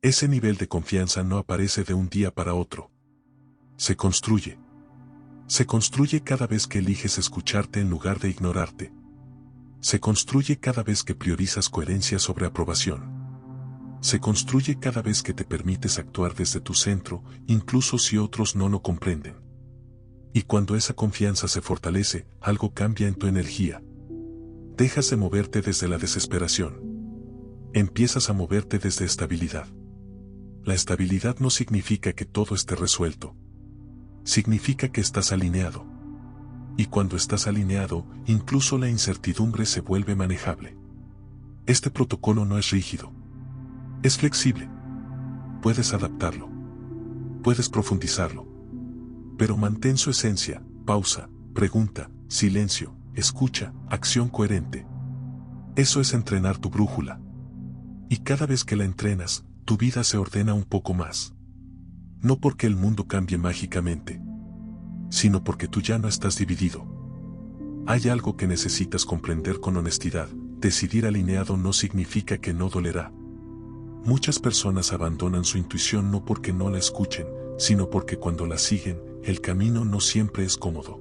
Ese nivel de confianza no aparece de un día para otro. Se construye. Se construye cada vez que eliges escucharte en lugar de ignorarte. Se construye cada vez que priorizas coherencia sobre aprobación. Se construye cada vez que te permites actuar desde tu centro, incluso si otros no lo comprenden. Y cuando esa confianza se fortalece, algo cambia en tu energía. Dejas de moverte desde la desesperación. Empiezas a moverte desde estabilidad. La estabilidad no significa que todo esté resuelto. Significa que estás alineado. Y cuando estás alineado, incluso la incertidumbre se vuelve manejable. Este protocolo no es rígido. Es flexible. Puedes adaptarlo. Puedes profundizarlo. Pero mantén su esencia: pausa, pregunta, silencio, escucha, acción coherente. Eso es entrenar tu brújula. Y cada vez que la entrenas, tu vida se ordena un poco más. No porque el mundo cambie mágicamente, sino porque tú ya no estás dividido. Hay algo que necesitas comprender con honestidad: decidir alineado no significa que no dolerá. Muchas personas abandonan su intuición no porque no la escuchen, sino porque cuando la siguen, el camino no siempre es cómodo.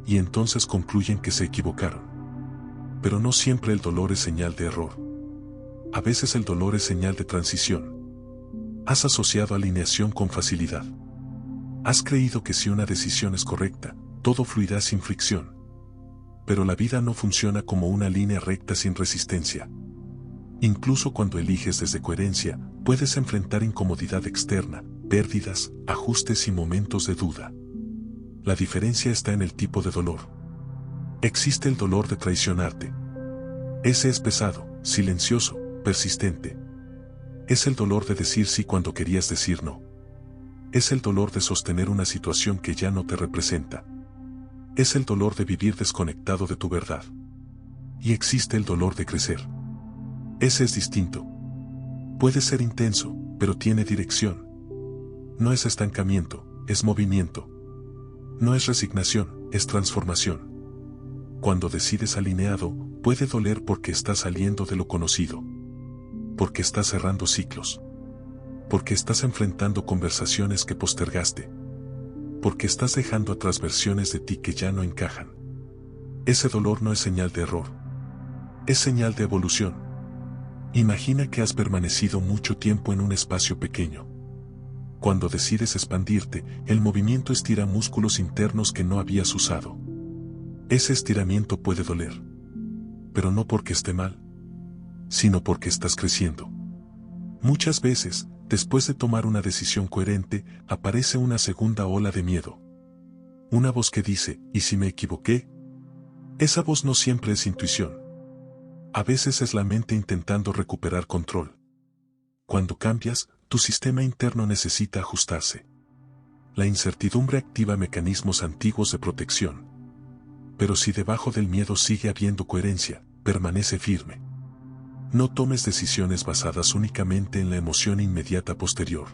Y entonces concluyen que se equivocaron. Pero no siempre el dolor es señal de error. A veces el dolor es señal de transición. Has asociado alineación con facilidad. Has creído que si una decisión es correcta, todo fluirá sin fricción. Pero la vida no funciona como una línea recta sin resistencia. Incluso cuando eliges desde coherencia, puedes enfrentar incomodidad externa, pérdidas, ajustes y momentos de duda. La diferencia está en el tipo de dolor. Existe el dolor de traicionarte. Ese es pesado, silencioso, persistente. Es el dolor de decir sí cuando querías decir no. Es el dolor de sostener una situación que ya no te representa. Es el dolor de vivir desconectado de tu verdad. Y existe el dolor de crecer. Ese es distinto. Puede ser intenso, pero tiene dirección. No es estancamiento, es movimiento. No es resignación, es transformación. Cuando decides alineado, puede doler porque estás saliendo de lo conocido. Porque estás cerrando ciclos. Porque estás enfrentando conversaciones que postergaste. Porque estás dejando atrás versiones de ti que ya no encajan. Ese dolor no es señal de error. Es señal de evolución. Imagina que has permanecido mucho tiempo en un espacio pequeño. Cuando decides expandirte, el movimiento estira músculos internos que no habías usado. Ese estiramiento puede doler. Pero no porque esté mal, sino porque estás creciendo. Muchas veces, después de tomar una decisión coherente, aparece una segunda ola de miedo. Una voz que dice, ¿y si me equivoqué? Esa voz no siempre es intuición. A veces es la mente intentando recuperar control. Cuando cambias, tu sistema interno necesita ajustarse. La incertidumbre activa mecanismos antiguos de protección. Pero si debajo del miedo sigue habiendo coherencia, permanece firme. No tomes decisiones basadas únicamente en la emoción inmediata posterior.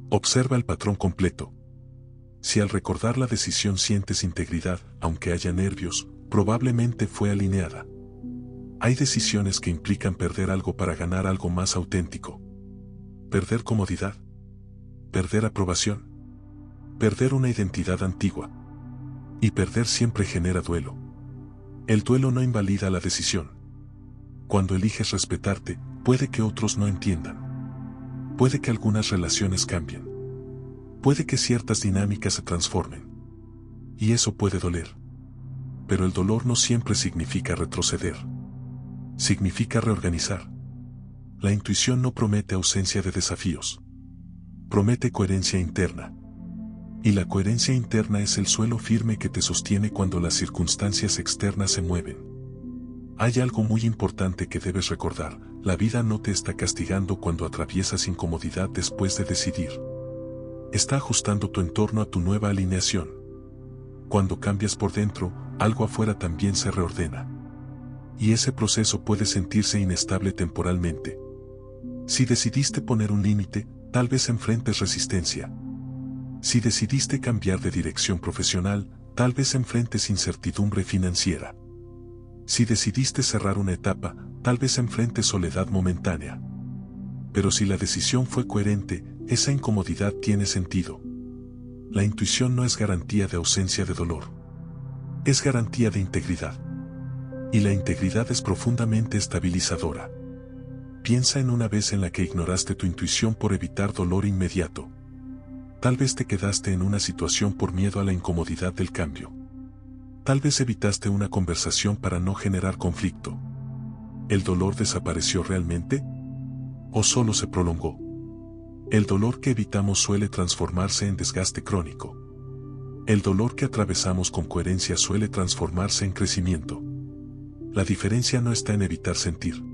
Observa el patrón completo. Si al recordar la decisión sientes integridad, aunque haya nervios, probablemente fue alineada. Hay decisiones que implican perder algo para ganar algo más auténtico. Perder comodidad. Perder aprobación. Perder una identidad antigua. Y perder siempre genera duelo. El duelo no invalida la decisión. Cuando eliges respetarte, puede que otros no entiendan. Puede que algunas relaciones cambien. Puede que ciertas dinámicas se transformen. Y eso puede doler. Pero el dolor no siempre significa retroceder. Significa reorganizar. La intuición no promete ausencia de desafíos. Promete coherencia interna. Y la coherencia interna es el suelo firme que te sostiene cuando las circunstancias externas se mueven. Hay algo muy importante que debes recordar: la vida no te está castigando cuando atraviesas incomodidad después de decidir. Está ajustando tu entorno a tu nueva alineación. Cuando cambias por dentro, algo afuera también se reordena. Y ese proceso puede sentirse inestable temporalmente. Si decidiste poner un límite, tal vez enfrentes resistencia. Si decidiste cambiar de dirección profesional, tal vez enfrentes incertidumbre financiera. Si decidiste cerrar una etapa, tal vez enfrentes soledad momentánea. Pero si la decisión fue coherente, esa incomodidad tiene sentido. La intuición no es garantía de ausencia de dolor. Es garantía de integridad. Y la integridad es profundamente estabilizadora. Piensa en una vez en la que ignoraste tu intuición por evitar dolor inmediato. Tal vez te quedaste en una situación por miedo a la incomodidad del cambio. Tal vez evitaste una conversación para no generar conflicto. ¿El dolor desapareció realmente? ¿O solo se prolongó? El dolor que evitamos suele transformarse en desgaste crónico. El dolor que atravesamos con coherencia suele transformarse en crecimiento. La diferencia no está en evitar sentir.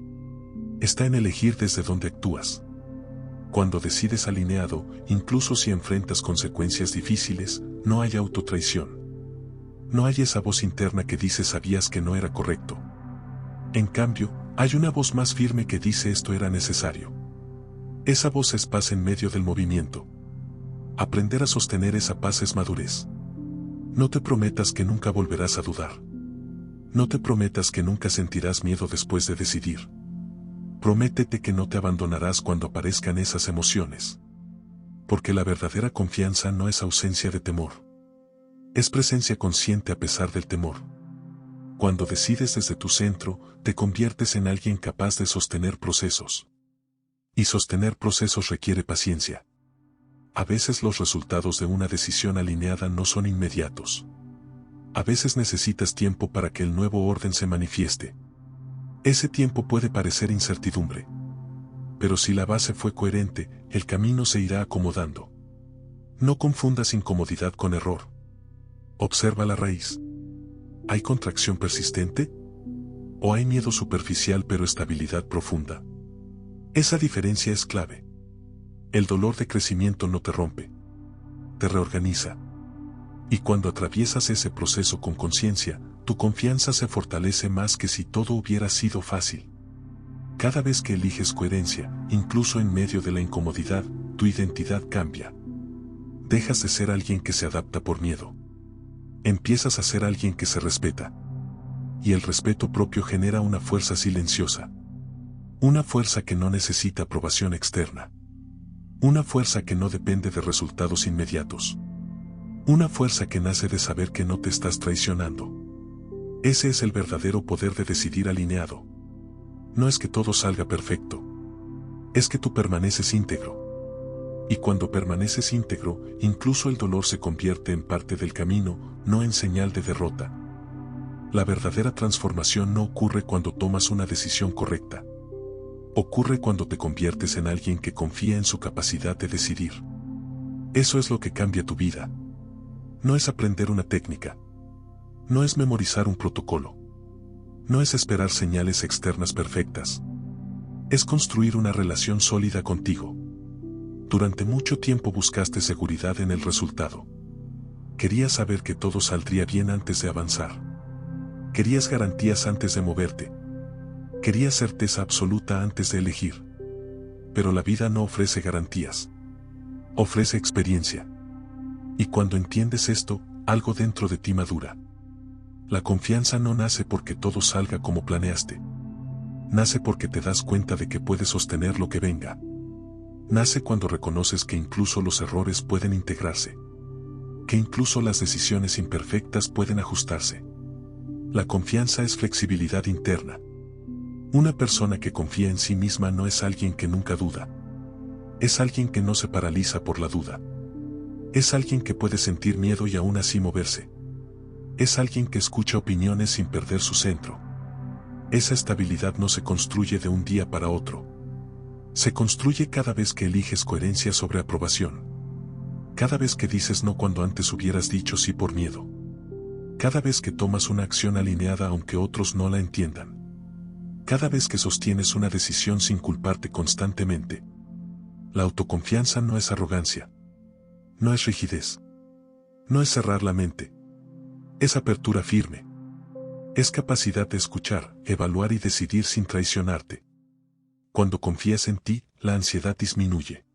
Está en elegir desde dónde actúas. Cuando decides alineado, incluso si enfrentas consecuencias difíciles, no hay autotraición. No hay esa voz interna que dice sabías que no era correcto. En cambio, hay una voz más firme que dice esto era necesario. Esa voz es paz en medio del movimiento. Aprender a sostener esa paz es madurez. No te prometas que nunca volverás a dudar. No te prometas que nunca sentirás miedo después de decidir. Prométete que no te abandonarás cuando aparezcan esas emociones. Porque la verdadera confianza no es ausencia de temor. Es presencia consciente a pesar del temor. Cuando decides desde tu centro, te conviertes en alguien capaz de sostener procesos. Y sostener procesos requiere paciencia. A veces los resultados de una decisión alineada no son inmediatos. A veces necesitas tiempo para que el nuevo orden se manifieste. Ese tiempo puede parecer incertidumbre. Pero si la base fue coherente, el camino se irá acomodando. No confundas incomodidad con error. Observa la raíz. ¿Hay contracción persistente? ¿O hay miedo superficial pero estabilidad profunda? Esa diferencia es clave. El dolor de crecimiento no te rompe. Te reorganiza. Y cuando atraviesas ese proceso con conciencia, tu confianza se fortalece más que si todo hubiera sido fácil. Cada vez que eliges coherencia, incluso en medio de la incomodidad, tu identidad cambia. Dejas de ser alguien que se adapta por miedo. Empiezas a ser alguien que se respeta. Y el respeto propio genera una fuerza silenciosa. Una fuerza que no necesita aprobación externa. Una fuerza que no depende de resultados inmediatos. Una fuerza que nace de saber que no te estás traicionando. Ese es el verdadero poder de decidir alineado. No es que todo salga perfecto. Es que tú permaneces íntegro. Y cuando permaneces íntegro, incluso el dolor se convierte en parte del camino, no en señal de derrota. La verdadera transformación no ocurre cuando tomas una decisión correcta. Ocurre cuando te conviertes en alguien que confía en su capacidad de decidir. Eso es lo que cambia tu vida. No es aprender una técnica. No es memorizar un protocolo. No es esperar señales externas perfectas. Es construir una relación sólida contigo. Durante mucho tiempo buscaste seguridad en el resultado. Querías saber que todo saldría bien antes de avanzar. Querías garantías antes de moverte. Querías certeza absoluta antes de elegir. Pero la vida no ofrece garantías. Ofrece experiencia. Y cuando entiendes esto, algo dentro de ti madura. La confianza no nace porque todo salga como planeaste. Nace porque te das cuenta de que puedes sostener lo que venga. Nace cuando reconoces que incluso los errores pueden integrarse. Que incluso las decisiones imperfectas pueden ajustarse. La confianza es flexibilidad interna. Una persona que confía en sí misma no es alguien que nunca duda. Es alguien que no se paraliza por la duda. Es alguien que puede sentir miedo y aún así moverse. Es alguien que escucha opiniones sin perder su centro. Esa estabilidad no se construye de un día para otro. Se construye cada vez que eliges coherencia sobre aprobación. Cada vez que dices no cuando antes hubieras dicho sí por miedo. Cada vez que tomas una acción alineada aunque otros no la entiendan. Cada vez que sostienes una decisión sin culparte constantemente. La autoconfianza no es arrogancia. No es rigidez. No es cerrar la mente. Es apertura firme. Es capacidad de escuchar, evaluar y decidir sin traicionarte. Cuando confías en ti, la ansiedad disminuye.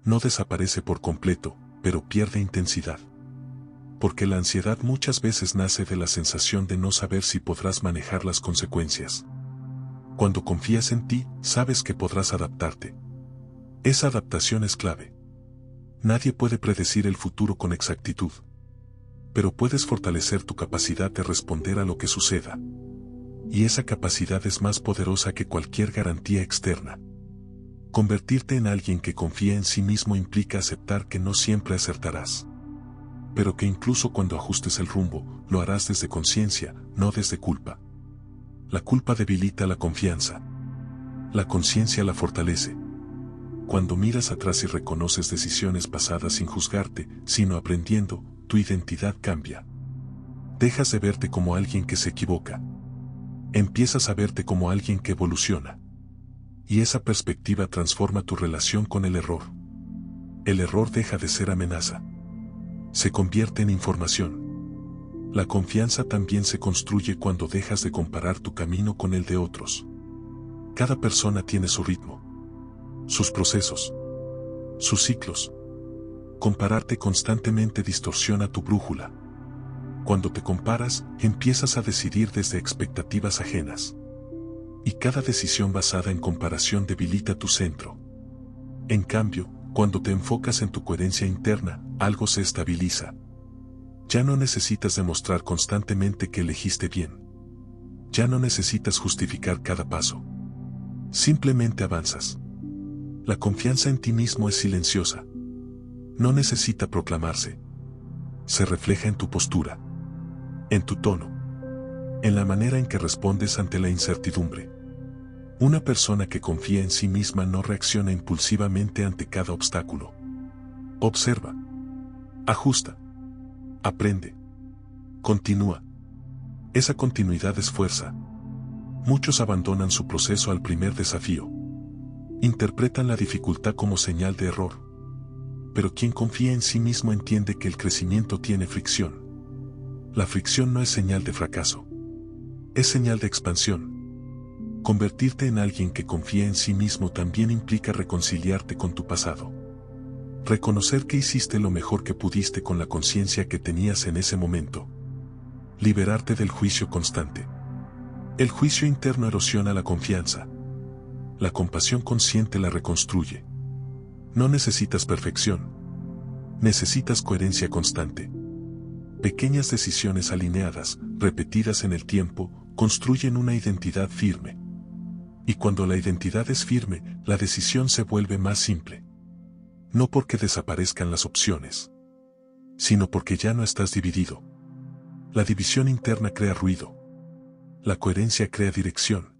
No desaparece por completo, pero pierde intensidad. Porque la ansiedad muchas veces nace de la sensación de no saber si podrás manejar las consecuencias. Cuando confías en ti, sabes que podrás adaptarte. Esa adaptación es clave. Nadie puede predecir el futuro con exactitud. Pero puedes fortalecer tu capacidad de responder a lo que suceda. Y esa capacidad es más poderosa que cualquier garantía externa. Convertirte en alguien que confía en sí mismo implica aceptar que no siempre acertarás. Pero que incluso cuando ajustes el rumbo, lo harás desde conciencia, no desde culpa. La culpa debilita la confianza. La conciencia la fortalece. Cuando miras atrás y reconoces decisiones pasadas sin juzgarte, sino aprendiendo, tu identidad cambia. Dejas de verte como alguien que se equivoca. Empiezas a verte como alguien que evoluciona. Y esa perspectiva transforma tu relación con el error. El error deja de ser amenaza. Se convierte en información. La confianza también se construye cuando dejas de comparar tu camino con el de otros. Cada persona tiene su ritmo, sus procesos, sus ciclos. Compararte constantemente distorsiona tu brújula. Cuando te comparas, empiezas a decidir desde expectativas ajenas. Y cada decisión basada en comparación debilita tu centro. En cambio, cuando te enfocas en tu coherencia interna, algo se estabiliza. Ya no necesitas demostrar constantemente que elegiste bien. Ya no necesitas justificar cada paso. Simplemente avanzas. La confianza en ti mismo es silenciosa. No necesita proclamarse. Se refleja en tu postura, en tu tono, en la manera en que respondes ante la incertidumbre. Una persona que confía en sí misma no reacciona impulsivamente ante cada obstáculo. Observa, ajusta, aprende, continúa. Esa continuidad es fuerza. Muchos abandonan su proceso al primer desafío. Interpretan la dificultad como señal de error. Pero quien confía en sí mismo entiende que el crecimiento tiene fricción. La fricción no es señal de fracaso. Es señal de expansión. Convertirte en alguien que confía en sí mismo también implica reconciliarte con tu pasado. Reconocer que hiciste lo mejor que pudiste con la conciencia que tenías en ese momento. Liberarte del juicio constante. El juicio interno erosiona la confianza. La compasión consciente la reconstruye. No necesitas perfección. Necesitas coherencia constante. Pequeñas decisiones alineadas, repetidas en el tiempo, construyen una identidad firme. Y cuando la identidad es firme, la decisión se vuelve más simple. No porque desaparezcan las opciones, sino porque ya no estás dividido. La división interna crea ruido. La coherencia crea dirección.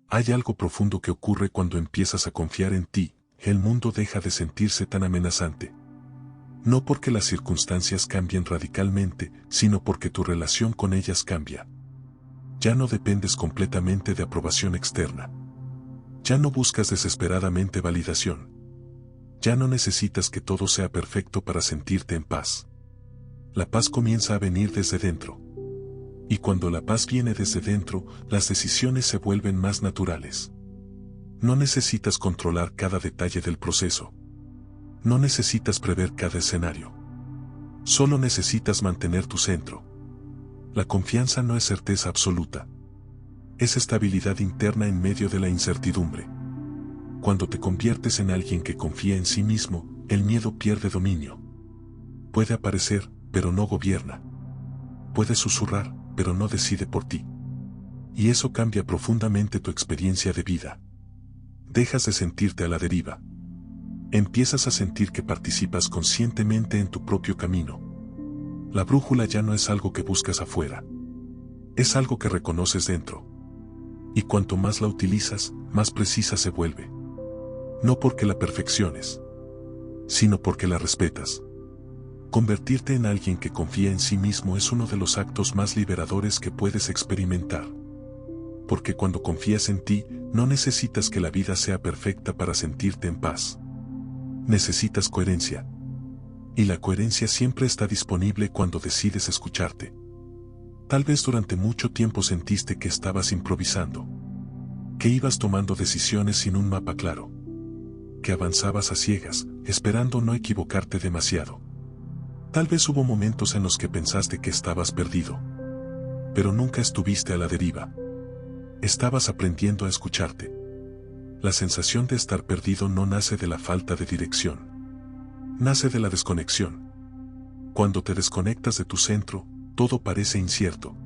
Hay algo profundo que ocurre cuando empiezas a confiar en ti. El mundo deja de sentirse tan amenazante. No porque las circunstancias cambien radicalmente, sino porque tu relación con ellas cambia. Ya no dependes completamente de aprobación externa. Ya no buscas desesperadamente validación. Ya no necesitas que todo sea perfecto para sentirte en paz. La paz comienza a venir desde dentro. Y cuando la paz viene desde dentro, las decisiones se vuelven más naturales. No necesitas controlar cada detalle del proceso. No necesitas prever cada escenario. Solo necesitas mantener tu centro. La confianza no es certeza absoluta. Es estabilidad interna en medio de la incertidumbre. Cuando te conviertes en alguien que confía en sí mismo, el miedo pierde dominio. Puede aparecer, pero no gobierna. Puede susurrar, pero no decide por ti. Y eso cambia profundamente tu experiencia de vida. Dejas de sentirte a la deriva. Empiezas a sentir que participas conscientemente en tu propio camino. La brújula ya no es algo que buscas afuera. Es algo que reconoces dentro. Y cuanto más la utilizas, más precisa se vuelve. No porque la perfecciones, sino porque la respetas. Convertirte en alguien que confía en sí mismo es uno de los actos más liberadores que puedes experimentar. Porque cuando confías en ti, no necesitas que la vida sea perfecta para sentirte en paz. Necesitas coherencia. Y la coherencia siempre está disponible cuando decides escucharte. Tal vez durante mucho tiempo sentiste que estabas improvisando, que ibas tomando decisiones sin un mapa claro, que avanzabas a ciegas, esperando no equivocarte demasiado. Tal vez hubo momentos en los que pensaste que estabas perdido, pero nunca estuviste a la deriva. Estabas aprendiendo a escucharte. La sensación de estar perdido no nace de la falta de dirección. Nace de la desconexión. Cuando te desconectas de tu centro, todo parece incierto.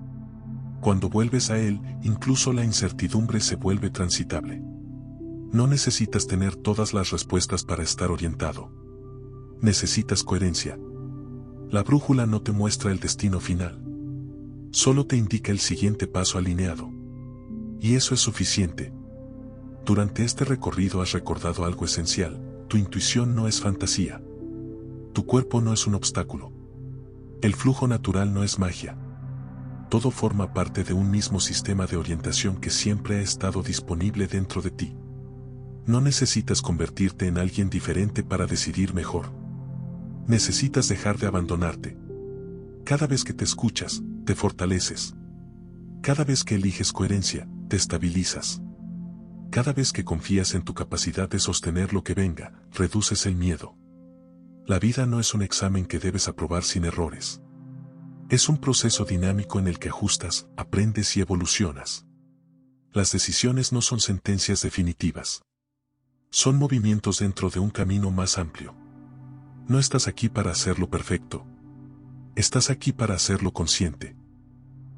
Cuando vuelves a él, incluso la incertidumbre se vuelve transitable. No necesitas tener todas las respuestas para estar orientado. Necesitas coherencia. La brújula no te muestra el destino final. Solo te indica el siguiente paso alineado. Y eso es suficiente. Durante este recorrido has recordado algo esencial: tu intuición no es fantasía. Tu cuerpo no es un obstáculo. El flujo natural no es magia. Todo forma parte de un mismo sistema de orientación que siempre ha estado disponible dentro de ti. No necesitas convertirte en alguien diferente para decidir mejor. Necesitas dejar de abandonarte. Cada vez que te escuchas, te fortaleces. Cada vez que eliges coherencia, te estabilizas. Cada vez que confías en tu capacidad de sostener lo que venga, reduces el miedo. La vida no es un examen que debes aprobar sin errores. Es un proceso dinámico en el que ajustas, aprendes y evolucionas. Las decisiones no son sentencias definitivas. Son movimientos dentro de un camino más amplio. No estás aquí para hacerlo perfecto. Estás aquí para hacerlo consciente.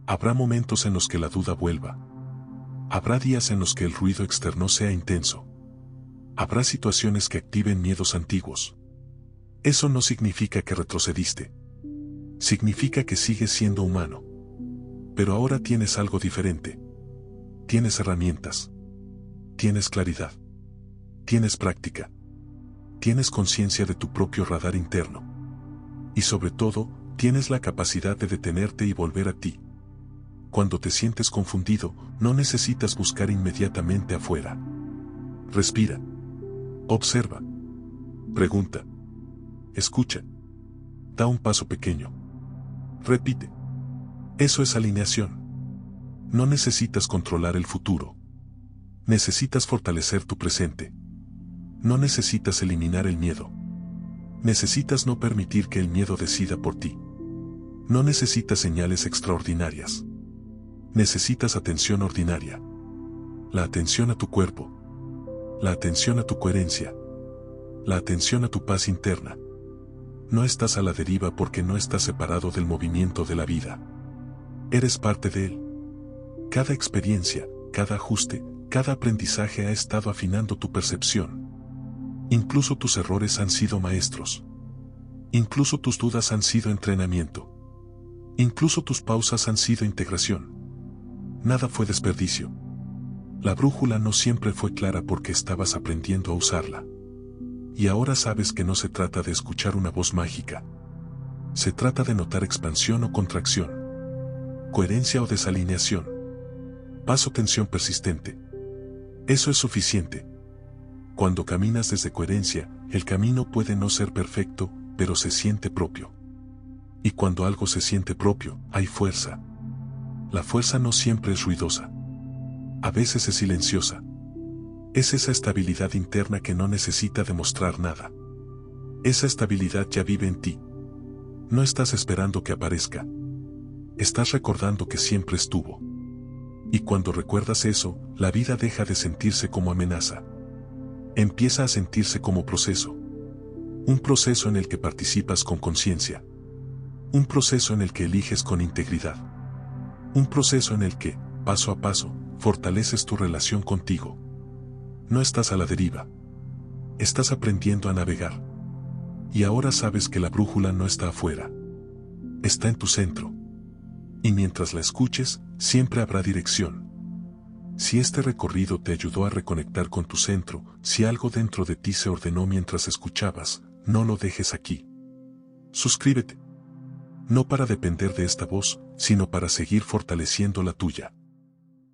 Habrá momentos en los que la duda vuelva. Habrá días en los que el ruido externo sea intenso. Habrá situaciones que activen miedos antiguos. Eso no significa que retrocediste. Significa que sigues siendo humano. Pero ahora tienes algo diferente. Tienes herramientas. Tienes claridad. Tienes práctica. Tienes conciencia de tu propio radar interno. Y sobre todo, tienes la capacidad de detenerte y volver a ti. Cuando te sientes confundido, no necesitas buscar inmediatamente afuera. Respira. Observa. Pregunta. Escucha. Da un paso pequeño. Repite. Eso es alineación. No necesitas controlar el futuro. Necesitas fortalecer tu presente. No necesitas eliminar el miedo. Necesitas no permitir que el miedo decida por ti. No necesitas señales extraordinarias. Necesitas atención ordinaria. La atención a tu cuerpo. La atención a tu coherencia. La atención a tu paz interna. No estás a la deriva porque no estás separado del movimiento de la vida. Eres parte de él. Cada experiencia, cada ajuste, cada aprendizaje ha estado afinando tu percepción. Incluso tus errores han sido maestros. Incluso tus dudas han sido entrenamiento. Incluso tus pausas han sido integración. Nada fue desperdicio. La brújula no siempre fue clara porque estabas aprendiendo a usarla. Y ahora sabes que no se trata de escuchar una voz mágica. Se trata de notar expansión o contracción. Coherencia o desalineación. Paz o tensión persistente. Eso es suficiente. Cuando caminas desde coherencia, el camino puede no ser perfecto, pero se siente propio. Y cuando algo se siente propio, hay fuerza. La fuerza no siempre es ruidosa. A veces es silenciosa. Es esa estabilidad interna que no necesita demostrar nada. Esa estabilidad ya vive en ti. No estás esperando que aparezca. Estás recordando que siempre estuvo. Y cuando recuerdas eso, la vida deja de sentirse como amenaza. Empieza a sentirse como proceso. Un proceso en el que participas con conciencia. Un proceso en el que eliges con integridad. Un proceso en el que, paso a paso, fortaleces tu relación contigo. No estás a la deriva. Estás aprendiendo a navegar. Y ahora sabes que la brújula no está afuera. Está en tu centro. Y mientras la escuches, siempre habrá dirección. Si este recorrido te ayudó a reconectar con tu centro, si algo dentro de ti se ordenó mientras escuchabas, no lo dejes aquí. Suscríbete. No para depender de esta voz, sino para seguir fortaleciendo la tuya.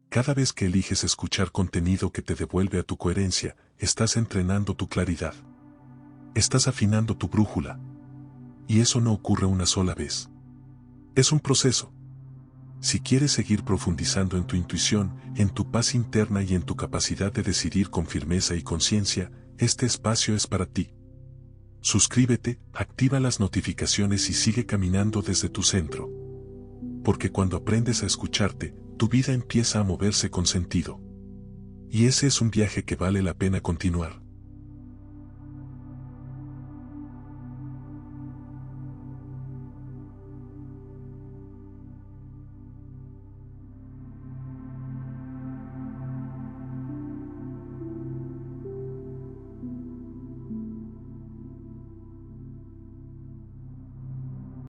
Cada vez que eliges escuchar contenido que te devuelve a tu coherencia, estás entrenando tu claridad. Estás afinando tu brújula. Y eso no ocurre una sola vez. Es un proceso. Si quieres seguir profundizando en tu intuición, en tu paz interna y en tu capacidad de decidir con firmeza y conciencia, este espacio es para ti. Suscríbete, activa las notificaciones y sigue caminando desde tu centro. Porque cuando aprendes a escucharte, tu vida empieza a moverse con sentido. Y ese es un viaje que vale la pena continuar.